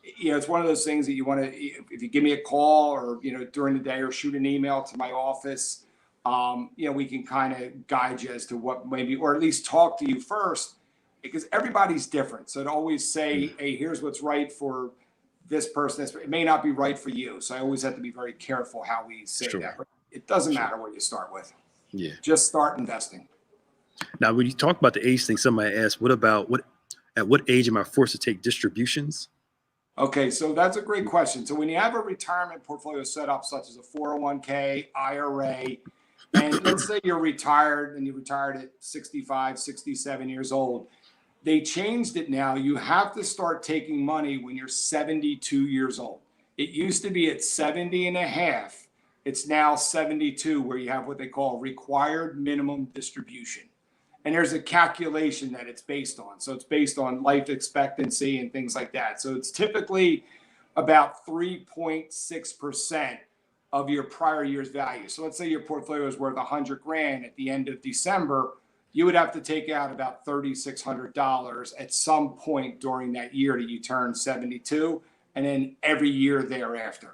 it's one of those things that you want to, if you give me a call or, during the day or shoot an email to my office, we can kind of guide you as to what maybe, or at least talk to you first, because everybody's different. So to always say, hey, here's what's right for this person, it may not be right for you. So I always have to be very careful how we say that. But it doesn't matter what you start with. Yeah. Just start investing. Now, when you talk about the age thing, somebody asked, at what age am I forced to take distributions? Okay, so that's a great question. So when you have a retirement portfolio set up, such as a 401k, IRA, and let's say you're retired and you retired at 65, 67 years old, they changed it now. You have to start taking money when you're 72 years old. It used to be at 70 and a half. It's now 72, where you have what they call required minimum distribution. And there's a calculation that it's based on. So it's based on life expectancy and things like that. So it's typically about 3.6% of your prior year's value. So let's say your portfolio is worth $100,000 at the end of December, you would have to take out about $3,600 at some point during that year that you turn 72, and then every year thereafter.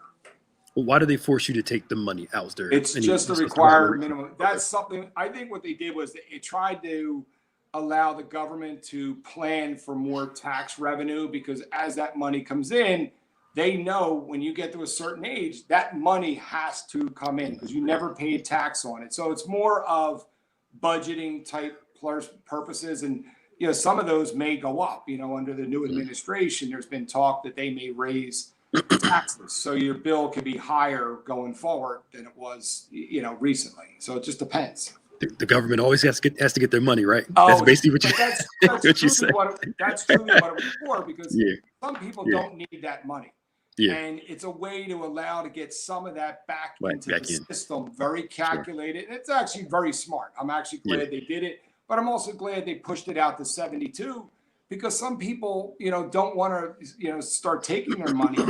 Well, why do they force you to take the money out there? It's just a required minimum. That's something, I think what they did was it tried to allow the government to plan for more tax revenue, because as that money comes in, they know when you get to a certain age, that money has to come in because you never paid tax on it. So it's more of budgeting type purposes. And, some of those may go up, under the new administration. There's been talk that they may raise taxes. So your bill could be higher going forward than it was, recently. So it just depends. The government always has to get their money, right? That's basically what you that's what you say. That's truly what it was for, because some people don't need that money. Yeah. And it's a way to allow to get some of that back into the system, very calculated. And it's actually very smart. I'm actually glad they did it, but I'm also glad they pushed it out to 72, because some people, don't want to, start taking their money.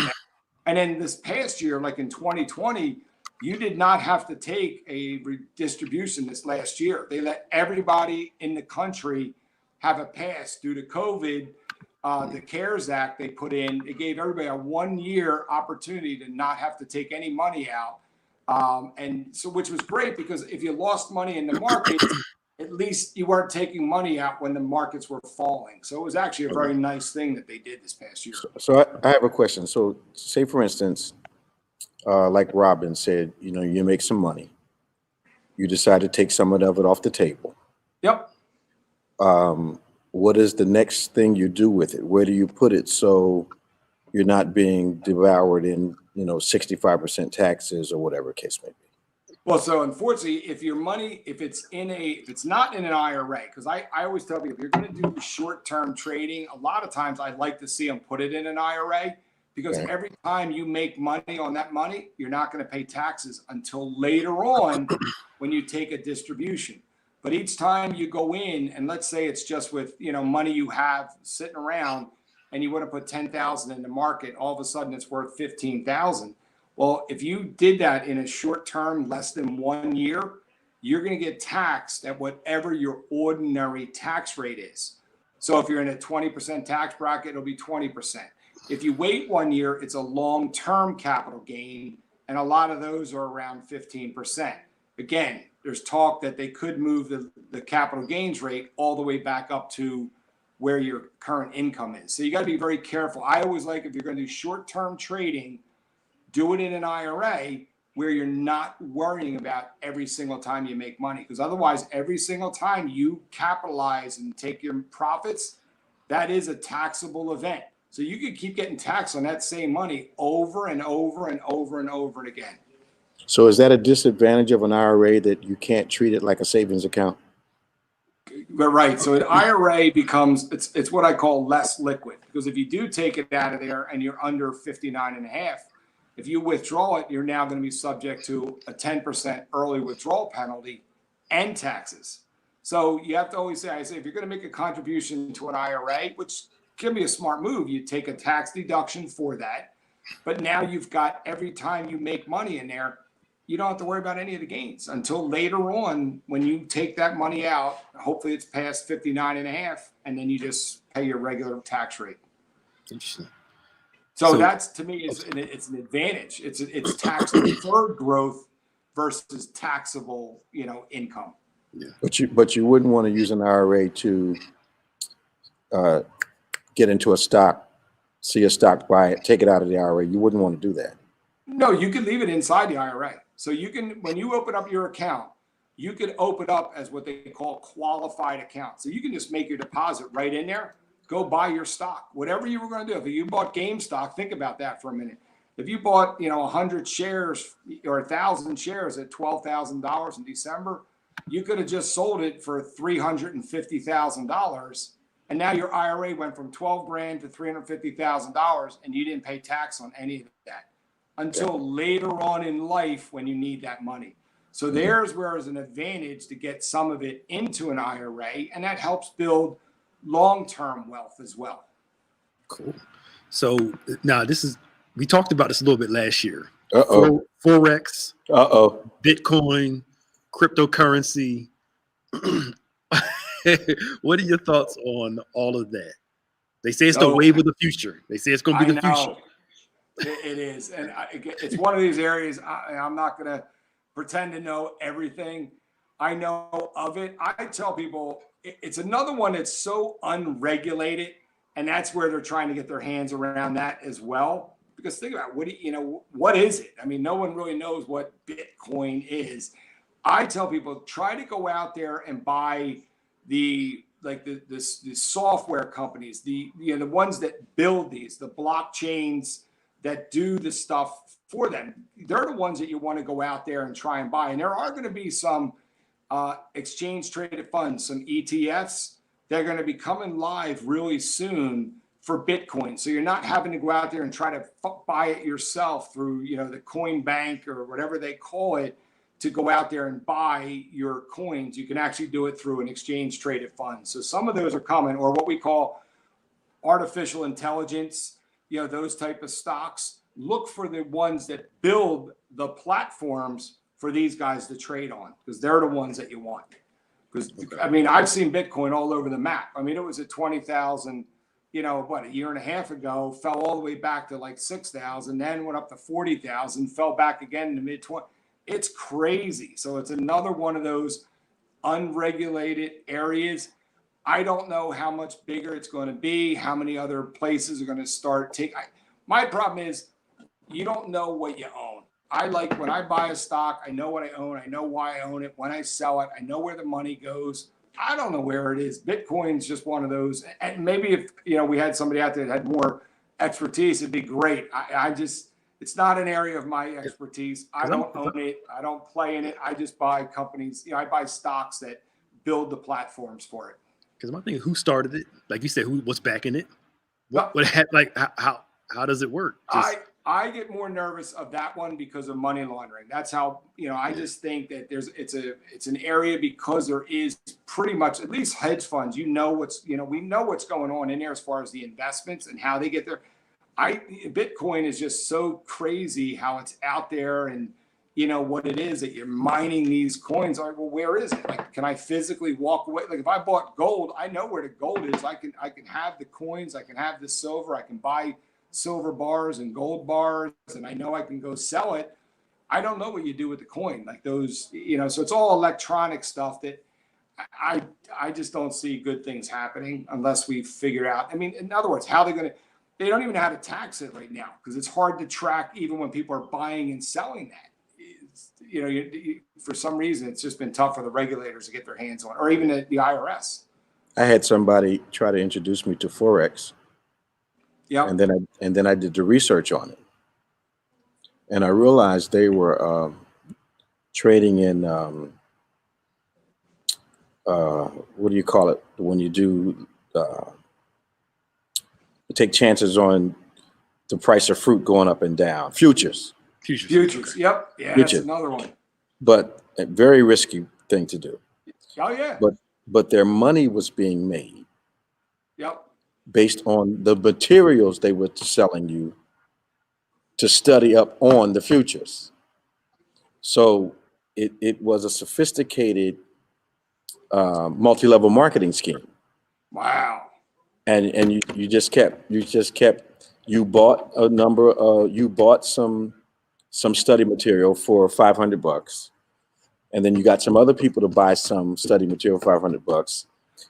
And then this past year, like in 2020, you did not have to take a redistribution this last year. They let everybody in the country have a pass due to COVID. The CARES Act they put in, it gave everybody a 1-year opportunity to not have to take any money out. And so, which was great, because if you lost money in the market, at least you weren't taking money out when the markets were falling. So it was actually a very nice thing that they did this past year. So I have a question. So say, for instance, like Robin said, you make some money. You decide to take some of it off the table. Yep. What is the next thing you do with it? Where do you put it so you're not being devoured in, 65% taxes or whatever case may be? Well, so unfortunately, if your money, if it's not in an IRA, because I always tell people, if you're going to do short-term trading, a lot of times I like to see them put it in an IRA, because every time you make money on that money, you're not going to pay taxes until later on when you take a distribution. But each time you go in, and let's say it's just with, money you have sitting around, and you want to put 10,000 in the market, all of a sudden it's worth 15,000. Well, if you did that in a short term, less than 1 year, you're going to get taxed at whatever your ordinary tax rate is. So if you're in a 20% tax bracket, it'll be 20%. If you wait 1 year, it's a long-term capital gain, and a lot of those are around 15%. Again, there's talk that they could move the capital gains rate all the way back up to where your current income is. So you got to be very careful. I always like, if you're going to do short-term trading, do it in an IRA where you're not worrying about every single time you make money, because otherwise every single time you capitalize and take your profits, that is a taxable event. So you could keep getting taxed on that same money over and over and over and over again. So is that a disadvantage of an IRA, that you can't treat it like a savings account? But right. So an IRA becomes, it's what I call less liquid, because if you do take it out of there and you're under 59.5, if you withdraw it, you're now going to be subject to a 10% early withdrawal penalty and taxes. So you have to always say, if you're going to make a contribution to an IRA, which can be a smart move, you take a tax deduction for that. But now you've got, every time you make money in there, you don't have to worry about any of the gains until later on when you take that money out. Hopefully it's past 59.5, and then you just pay your regular tax rate. Interesting. So that's, to me, it's an advantage. It's tax deferred growth versus taxable, income. Yeah. But you wouldn't want to use an IRA to get into a stock, see a stock, buy it, take it out of the IRA. You wouldn't want to do that. No, you can leave it inside the IRA. So you can, when you open up your account, you can open up as what they call qualified account. So you can just make your deposit right in there. Go buy your stock, whatever you were going to do. If you bought GameStop, think about that for a minute. If you bought, 100 shares or 1,000 shares at $12,000 in December, you could have just sold it for $350,000, and now your IRA went from 12 grand to $350,000, and you didn't pay tax on any of that until later on in life when you need that money. So there's where it's an advantage to get some of it into an IRA, and that helps build long-term wealth as well. Cool. So now we talked about this a little bit last year. Forex, Bitcoin, cryptocurrency. What are your thoughts on all of that? They say it's the wave of the future. They say it's going to be the future. It is. And it's one of these areas I'm not going to pretend to know everything. I know of it. I tell people it's another one that's so unregulated, and that's where they're trying to get their hands around that as well. Because think about what is it? I mean, no one really knows what Bitcoin is. I tell people, try to go out there and buy the software companies, the ones that build these, the blockchains that do the stuff for them. They're the ones that you want to go out there and try and buy. And there are going to be some exchange traded funds, some ETFs that are going to be coming live really soon for Bitcoin. So you're not having to go out there and try to buy it yourself through, the coin bank or whatever they call it to go out there and buy your coins. You can actually do it through an exchange traded fund. So some of those are coming, or what we call artificial intelligence, those type of stocks. Look for the ones that build the platforms for these guys to trade on, because they're the ones that you want. Because I've seen Bitcoin all over the map. It was at 20,000, a year and a half ago, fell all the way back to like 6,000, then went up to 40,000, fell back again in the mid-20s. It's crazy. So it's another one of those unregulated areas. I don't know how much bigger it's going to be, how many other places are going to start taking. My problem is you don't know what you own. When I buy a stock, I know what I own. I know why I own it. When I sell it, I know where the money goes. I don't know where it is. Bitcoin's just one of those. And maybe if, we had somebody out there that had more expertise, it'd be great. It's not an area of my expertise. I don't own it. I don't play in it. I just buy companies. I buy stocks that build the platforms for it. Because my thing is, who started it? Like you said, what's backing it? What how does it work? I get more nervous of that one because of money laundering. That's how, I just think that it's an area, because there is pretty much, at least hedge funds, we know what's going on in there as far as the investments and how they get there. Bitcoin is just so crazy how it's out there, and what it is that you're mining these coins. Like, well, where is it? Like, can I physically walk away? Like, if I bought gold, I know where the gold is. I can have the coins. I can have the silver. I can buy silver bars and gold bars, and I know I can go sell it. I don't know what you do with the coin, like those, so it's all electronic stuff that I just don't see good things happening unless we figure out. I mean, in other words, how they don't even know how to tax it right now, because it's hard to track even when people are buying and selling that. For some reason, it's just been tough for the regulators to get their hands on, or even the IRS. I had somebody try to introduce me to Forex. Yeah. And then I did the research on it, and I realized they were trading in what do you call it when you do you take chances on the price of fruit going up and down? Futures. Okay. Yep. Yeah, futures. That's another one. But a very risky thing to do. Oh yeah. But their money was being made. Yep. Based on the materials they were selling you to study up on the futures. So it was a sophisticated multi-level marketing scheme. Wow. And you bought some study material for $500, and then you got some other people to buy some study material for $500,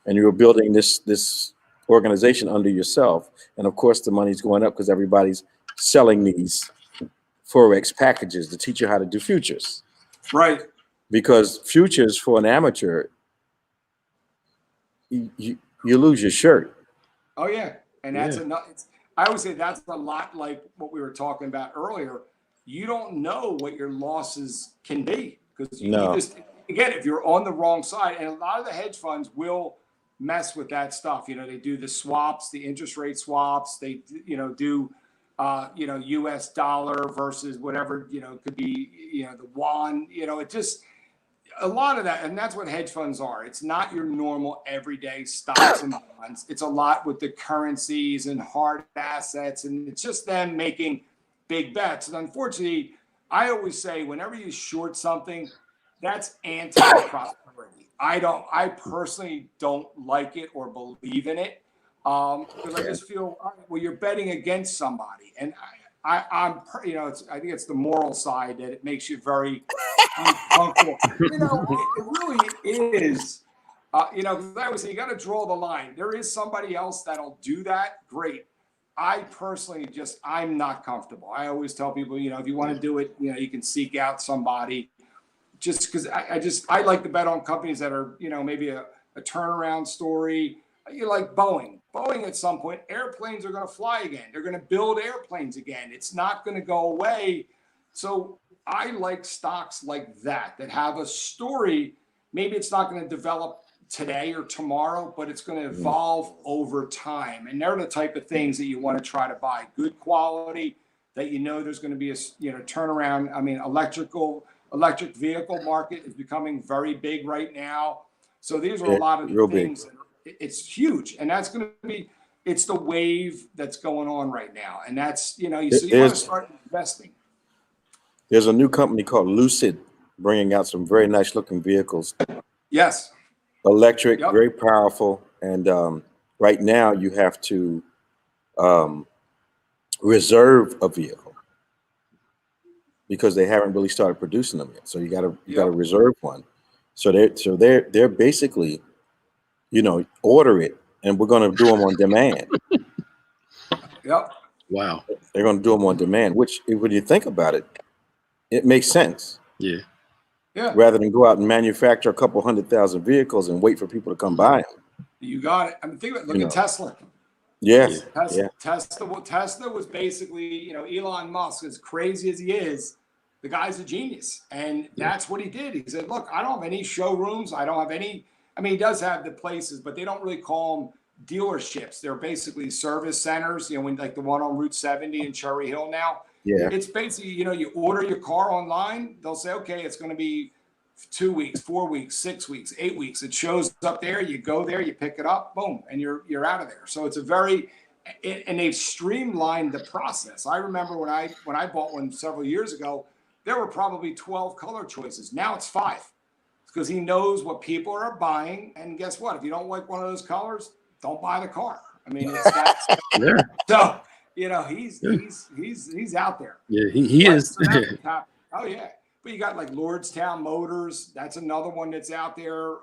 and you were building this organization under yourself. And of course the money's going up because everybody's selling these Forex packages to teach you how to do futures. Right. Because futures for an amateur, you lose your shirt. Oh yeah. And that's I always say that's a lot like what we were talking about earlier. You don't know what your losses can be, because you just, again, if you're on the wrong side, and a lot of the hedge funds will mess with that stuff. They do the swaps, the interest rate swaps. They, do, US dollar versus whatever, could be, the yuan, it just, a lot of that. And that's what hedge funds are. It's not your normal everyday stocks and bonds. It's a lot with the currencies and hard assets. And it's just them making big bets. And unfortunately, I always say, whenever you short something, that's anti-prosperity. I personally don't like it or believe in it, because I just feel, well, you're betting against somebody, and I think it's the moral side that it makes you very uncomfortable. It really is. Because I always say you got to draw the line. There is somebody else that'll do that. Great. I personally I'm not comfortable. I always tell people, if you want to do it, you can seek out somebody. Just because I like to bet on companies that are, maybe a turnaround story. You like Boeing. Boeing, at some point, airplanes are going to fly again. They're going to build airplanes again. It's not going to go away. So I like stocks like that have a story. Maybe it's not going to develop today or tomorrow, but it's going to evolve over time. And they're the type of things that you want to try to buy. Good quality, that there's going to be a turnaround. I mean, electric vehicle market is becoming very big right now. So these are a lot of the things. It's huge. And that's going to be, it's the wave that's going on right now. And that's, so you want to start investing. There's a new company called Lucid bringing out some very nice looking vehicles. Yes. Electric, very powerful. And right now you have to reserve a vehicle, because they haven't really started producing them yet. So you got to reserve one. So they're basically, order it, and we're going to do them on demand. Yep. Wow. They're going to do them on demand, which, when you think about it, it makes sense. Yeah. Yeah. Rather than go out and manufacture a couple 100,000 vehicles and wait for people to come buy them. You got it. I mean, look at Tesla. Yes. Tesla was basically, you know, Elon Musk, as crazy as he is, the guy's a genius. And that's what he did. He said, look, I don't have any showrooms. I don't have any, I mean, he does have the places, but they don't really call them dealerships. They're basically service centers, you know, when like the one on Route 70 in Cherry Hill now. Yeah. It's basically, you know, you order your car online, they'll say, okay, it's going to be 2 weeks, 4 weeks, 6 weeks, 8 weeks. It shows up there, you go there, you pick it up, boom, and you're out of there. So it's a very, and they've streamlined the process. I remember when I bought one several years ago, there were probably 12 color choices. Now it's 5, because he knows what people are buying. And guess what? If you don't like one of those colors, don't buy the car. I mean, it's that. So, you know, he's out there. Yeah, he is. So oh yeah. But you got like Lordstown Motors. That's another one that's out there.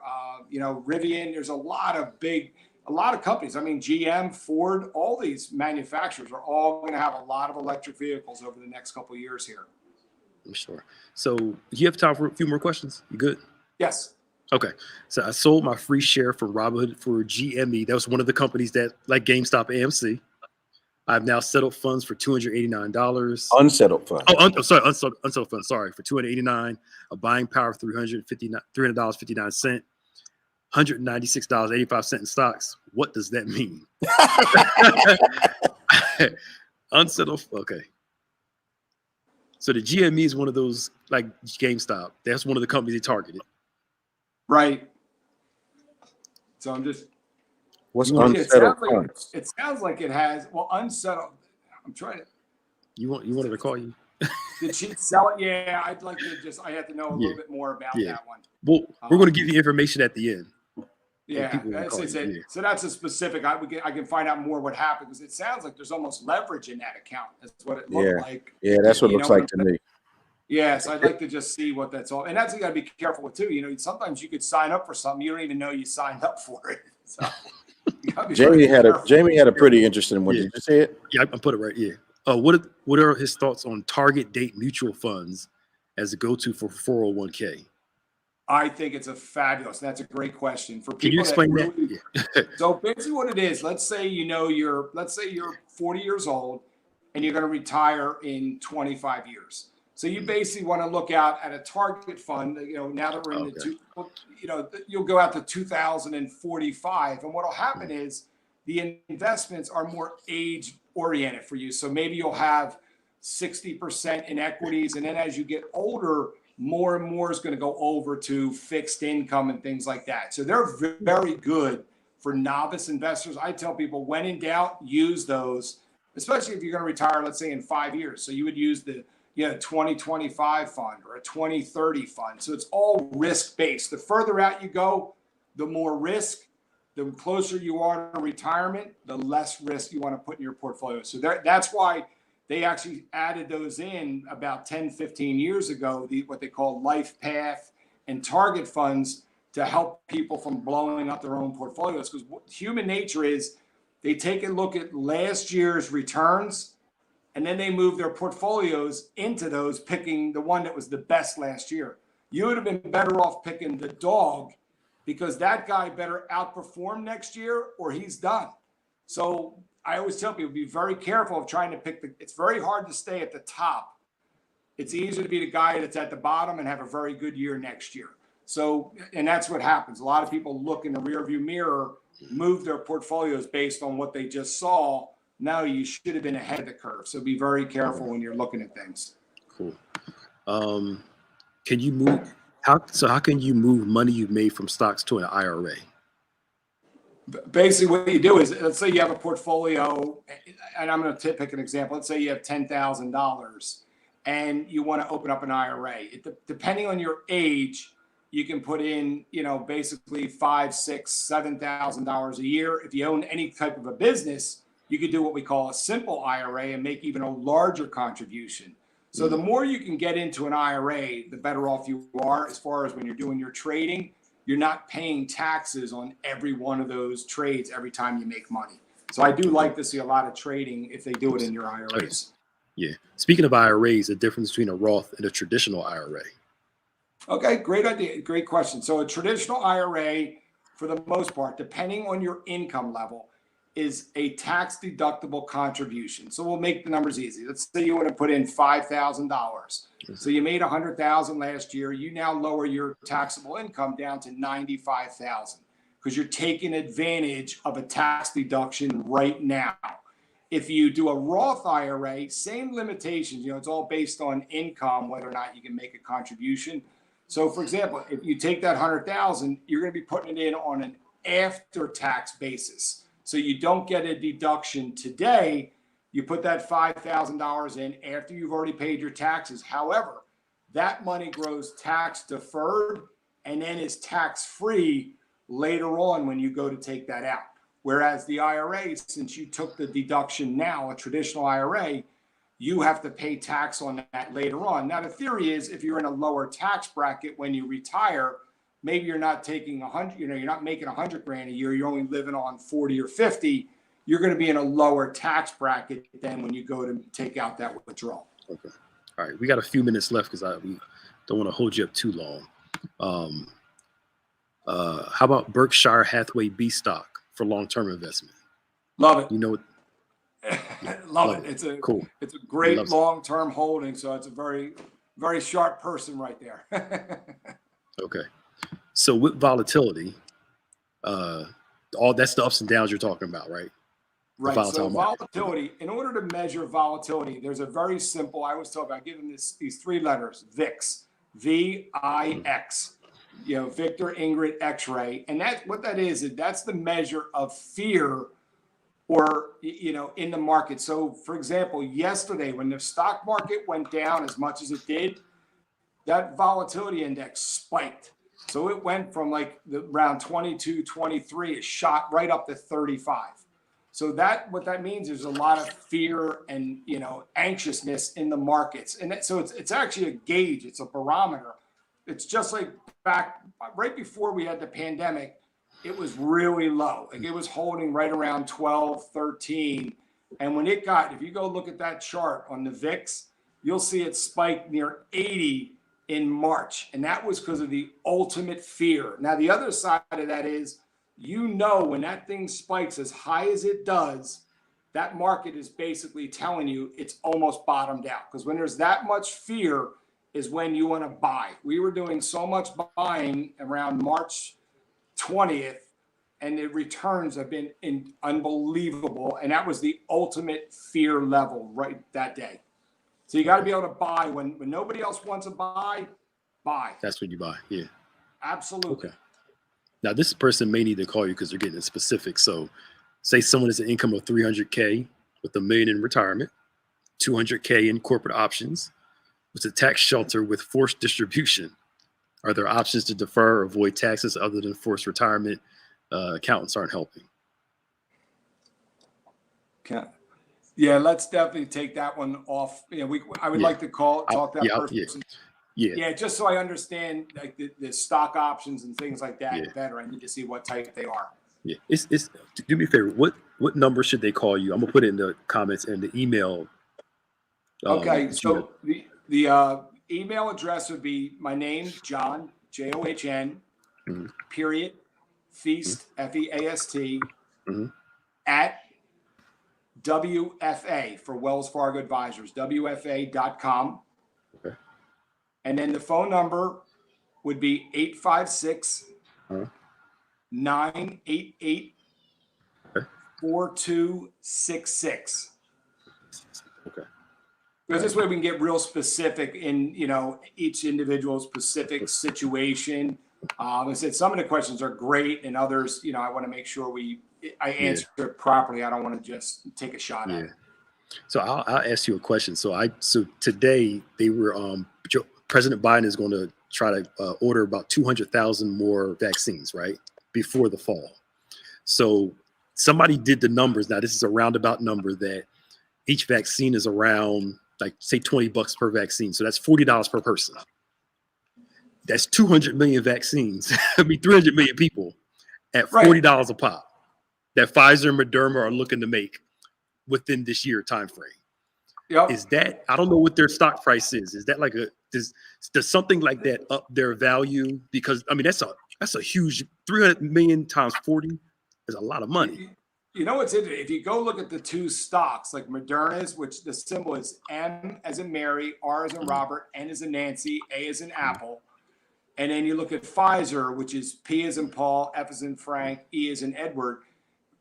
You know, Rivian. There's a lot of companies. I mean, GM, Ford, all these manufacturers are all going to have a lot of electric vehicles over the next couple of years here. I'm sure. So you have time for a few more questions? You good? Yes. Okay. So I sold my free share for Robinhood for GME. That was one of the companies that, like GameStop, AMC. I've now settled funds for $289. Unsettled funds. Oh, sorry, unsettled funds. Sorry, for $289. A buying power of $300.59. $196.85 in stocks. What does that mean? Unsettled. Okay. So the GME is one of those, like GameStop. That's one of the companies they targeted. Right. So I'm just. What's unsettled funds? It sounds like it has. Well, unsettled. I'm trying to. You wanted to call you? Did she sell it? Yeah, I'd like to just. I have to know a little bit more about that one. Well, we're going to give you information at the end. Yeah, that's it. So that's a specific. I can find out more what happened, because it sounds like there's almost leverage in that account. That's what it looked like. Yeah, that's what it looks like to me. Yeah, so I'd like to just see what that's all. And that's, you got to be careful with too. You know, sometimes you could sign up for something you don't even know you signed up for it. So Jamie had a pretty interesting one. Did you say it? Yeah, I put it right here. What are his thoughts on target date mutual funds as a go-to for 401k? I think it's a fabulous. That's a great question for people. Can you explain that? Yeah. So basically, what it is, let's say you're 40 years old and you're going to retire in 25 years. So you basically want to look out at a target fund. You know, now that we're in you'll go out to 2045, and what'll happen is the investments are more age oriented for you. So maybe you'll have 60% in equities, and then as you get older, more and more is going to go over to fixed income and things like that. So they're very good for novice investors. I tell people, when in doubt, use those, especially if you're going to retire, let's say in 5 years. So you would use the 2025 fund or a 2030 fund. So it's all risk-based. The further out you go, the more risk. The closer you are to retirement, the less risk you want to put in your portfolio. So that's why they actually added those in about 10, 15 years ago, what they call life path and target funds, to help people from blowing up their own portfolios. Because human nature is they take a look at last year's returns, and then they move their portfolios into those, picking the one that was the best last year. You would have been better off picking the dog, because that guy better outperform next year or he's done. So I always tell people, be very careful of trying to pick it's very hard to stay at the top. It's easier to be the guy that's at the bottom and have a very good year next year. So, and that's what happens. A lot of people look in the rearview mirror, move their portfolios based on what they just saw. No, you should have been ahead of the curve. So be very careful when you're looking at things. Cool. Can you move? How can you move money you've made from stocks to an IRA? Basically, what you do is, let's say you have a portfolio, and I'm going to pick an example. Let's say you have $10,000 and you want to open up an IRA. Depending on your age, you can put in, basically $5,000, $6,000, $7,000 a year. If you own any type of a business, you could do what we call a simple IRA and make even a larger contribution. So the more you can get into an IRA, the better off you are, as far as when you're doing your trading. You're not paying taxes on every one of those trades every time you make money. So I do like to see a lot of trading if they do it in your IRAs. Yeah. Speaking of IRAs, the difference between a Roth and a traditional IRA. Okay, great idea. Great question. So a traditional IRA, for the most part, depending on your income level, is a tax deductible contribution. So we'll make the numbers easy. Let's say you want to put in $5,000. So you made $100,000 last year. You now lower your taxable income down to $95,000 because you're taking advantage of a tax deduction right now. If you do a Roth IRA, same limitations. You know, it's all based on income, whether or not you can make a contribution. So, for example, if you take that $100,000, you're going to be putting it in on an after-tax basis. So you don't get a deduction today. You put that $5,000 in after you've already paid your taxes. However, that money grows tax deferred and then is tax free later on when you go to take that out. Whereas the IRA, since you took the deduction now, a traditional IRA, you have to pay tax on that later on. Now, the theory is if you're in a lower tax bracket when you retire, maybe you're not taking 100, you know, you're not making 100 grand a year, you're only living on 40 or 50, you're going to be in a lower tax bracket than when you go to take out that withdrawal. Okay. All right. We got a few minutes left because we don't want to hold you up too long. How about Berkshire Hathaway B stock for long-term investment? Love it. You know, love it. It's a cool. It's a great long-term holding. So it's a very, very sharp person right there. Okay. So with volatility, all that's the ups and downs you're talking about, right? Right. So volatility, in order to measure volatility, there's a very simple, I always talk about giving these three letters, VIX, V-I-X, you know, Victor, Ingrid, X-ray. And that's what that is that's the measure of fear or, you know, in the market. So for example, yesterday when the stock market went down as much as it did, that volatility index spiked. So it went from like around 22, 23, it shot right up to 35. So what that means is a lot of fear and, you know, anxiousness in the markets. And so it's actually a gauge. It's a barometer. It's just like back right before we had the pandemic, it was really low. Like it was holding right around 12, 13. And when it got, if you go look at that chart on the VIX, you'll see it spiked near 80 in March. And that was because of the ultimate fear. Now, the other side of that is, you know, when that thing spikes as high as it does, that market is basically telling you it's almost bottomed out. Because when there's that much fear is when you want to buy. We were doing so much buying around March 20th, and the returns have been unbelievable. And that was the ultimate fear level right that day. So you got to be able to buy when nobody else wants to buy. That's when you buy. Yeah. Absolutely. Okay. Now, this person may need to call you because they're getting specific. So say someone has an income of 300K with $1 million in retirement, 200K in corporate options, with a tax shelter with forced distribution. Are there options to defer or avoid taxes other than forced retirement? Accountants aren't helping. Okay. Yeah, let's definitely take that one off. You know, I would like to talk to that person. Yeah, just so I understand like the stock options and things like that better. I need to see what type they are. Yeah, it's do me a favor. What number should they call you? I'm gonna put it in the comments and the email. Okay, so the email address would be my name, John, John, period, Feast, Feast, at WFA for Wells Fargo Advisors, WFA.com. Okay. And then the phone number would be 856-988-4266. Okay. Because this way we can get real specific in, you know, each individual specific situation. I said some of the questions are great, and others, you know, I want to make sure I answer it properly. I don't want to just take a shot at it. So I'll ask you a question. So today they were President Biden is going to try to order about 200,000 more vaccines, right, before the fall. So somebody did the numbers. Now this is a roundabout number that each vaccine is around, like, say $20 per vaccine. So that's $40 per person. That's 200 million vaccines. I mean, 300 million people at $40 a pop that Pfizer and Moderna are looking to make within this year time frame. Yep. Is that, I don't know what their stock price is. Is that like does something like that up their value? Because I mean, that's a huge 300 million times 40 is a lot of money. You know what's interesting? If you go look at the two stocks, like Moderna's, which the symbol is M as in Mary, R as in Robert, N as in Nancy, A as in Apple. And then you look at Pfizer, which is P as in Paul, F as in Frank, E as in Edward.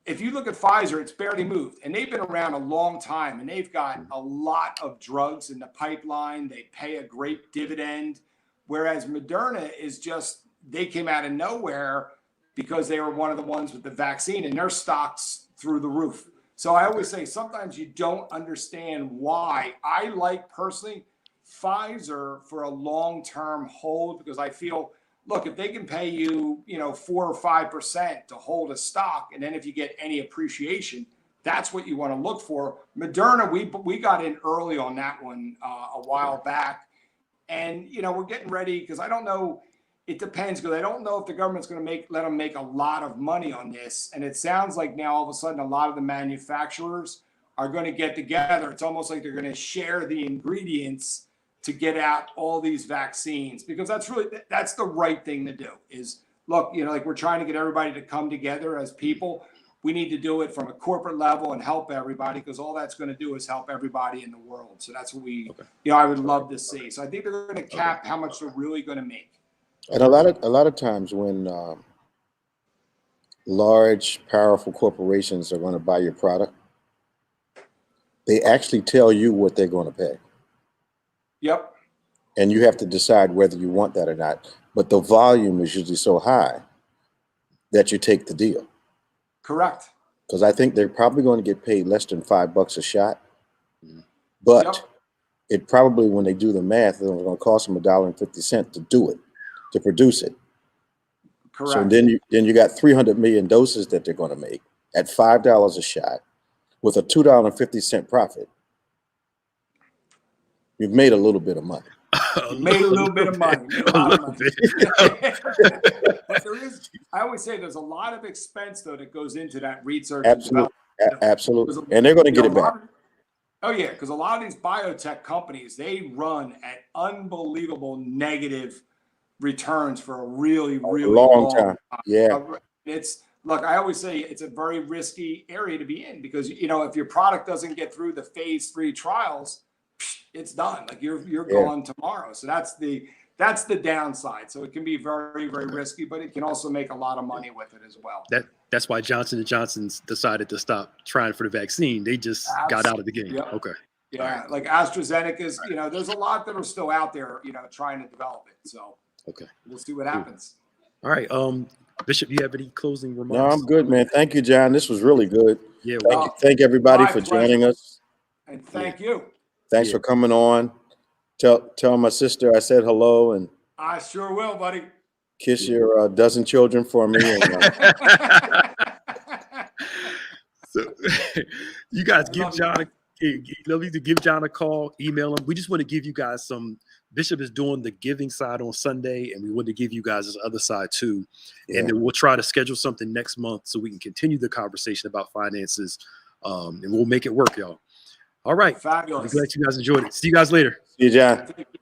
If you look at Pfizer, it's barely moved. And they've been around a long time, and they've got a lot of drugs in the pipeline. They pay a great dividend. Whereas Moderna is just, they came out of nowhere because they were one of the ones with the vaccine, and their stocks through the roof. So I always say sometimes you don't understand why. I like personally Pfizer for a long-term hold because I feel, look, if they can pay you, 4 or 5% to hold a stock, and then if you get any appreciation, that's what you want to look for. Moderna, we got in early on that one a while back, and we're getting ready because I don't know. It depends because I don't know if the government's going to let them make a lot of money on this. And it sounds like now all of a sudden a lot of the manufacturers are going to get together. It's almost like they're going to share the ingredients to get out all these vaccines because that's the right thing to do is look, like we're trying to get everybody to come together as people. We need to do it from a corporate level and help everybody because all that's going to do is help everybody in the world. So that's what I would love to see. So I think they're going to cap how much they're really going to make. And a lot of times when large, powerful corporations are going to buy your product, they actually tell you what they're going to pay. Yep. And you have to decide whether you want that or not. But the volume is usually so high that you take the deal. Correct. Because I think they're probably going to get paid less than $5 a shot. But Yep. it probably, when they do the math, it's going to cost them $1.50 to do it. To produce it. Correct. So then you got 300 million doses that they're going to make at $5 a shot with a $2.50 profit. You've made a little bit of money. Made a little bit of money. Made a lot of money. But I always say there's a lot of expense though that goes into that research. Absolutely. Absolutely. Because And they're going to get it back. Oh yeah, because a lot of these biotech companies, they run at unbelievable negative returns for a really long time. Yeah. Look, I always say it's a very risky area to be in because if your product doesn't get through the phase 3 trials, it's done. Like you're gone tomorrow. So that's the downside. So it can be very, very risky, but it can also make a lot of money with it as well. That's why Johnson & Johnson's decided to stop trying for the vaccine. They just got out of the game. Yep. Okay. Yeah, right. Like AstraZeneca's, there's a lot that are still out there, trying to develop it. So okay, we'll see what happens. All right. Bishop, you have any closing remarks? No, I'm good, man. Thank you, John. This was really good. Yeah. Thank everybody for joining us. And thank you. Thanks for coming on. Tell my sister I said hello and I sure will, buddy. Kiss your dozen children for me. And, so, you guys give John a call, email him. We just want to give you guys some. Bishop is doing the giving side on Sunday, and we want to give you guys this other side too. Yeah. And then we'll try to schedule something next month so we can continue the conversation about finances, and we'll make it work, y'all. All right. Fabulous. I'm glad you guys enjoyed it. See you guys later. See you, John.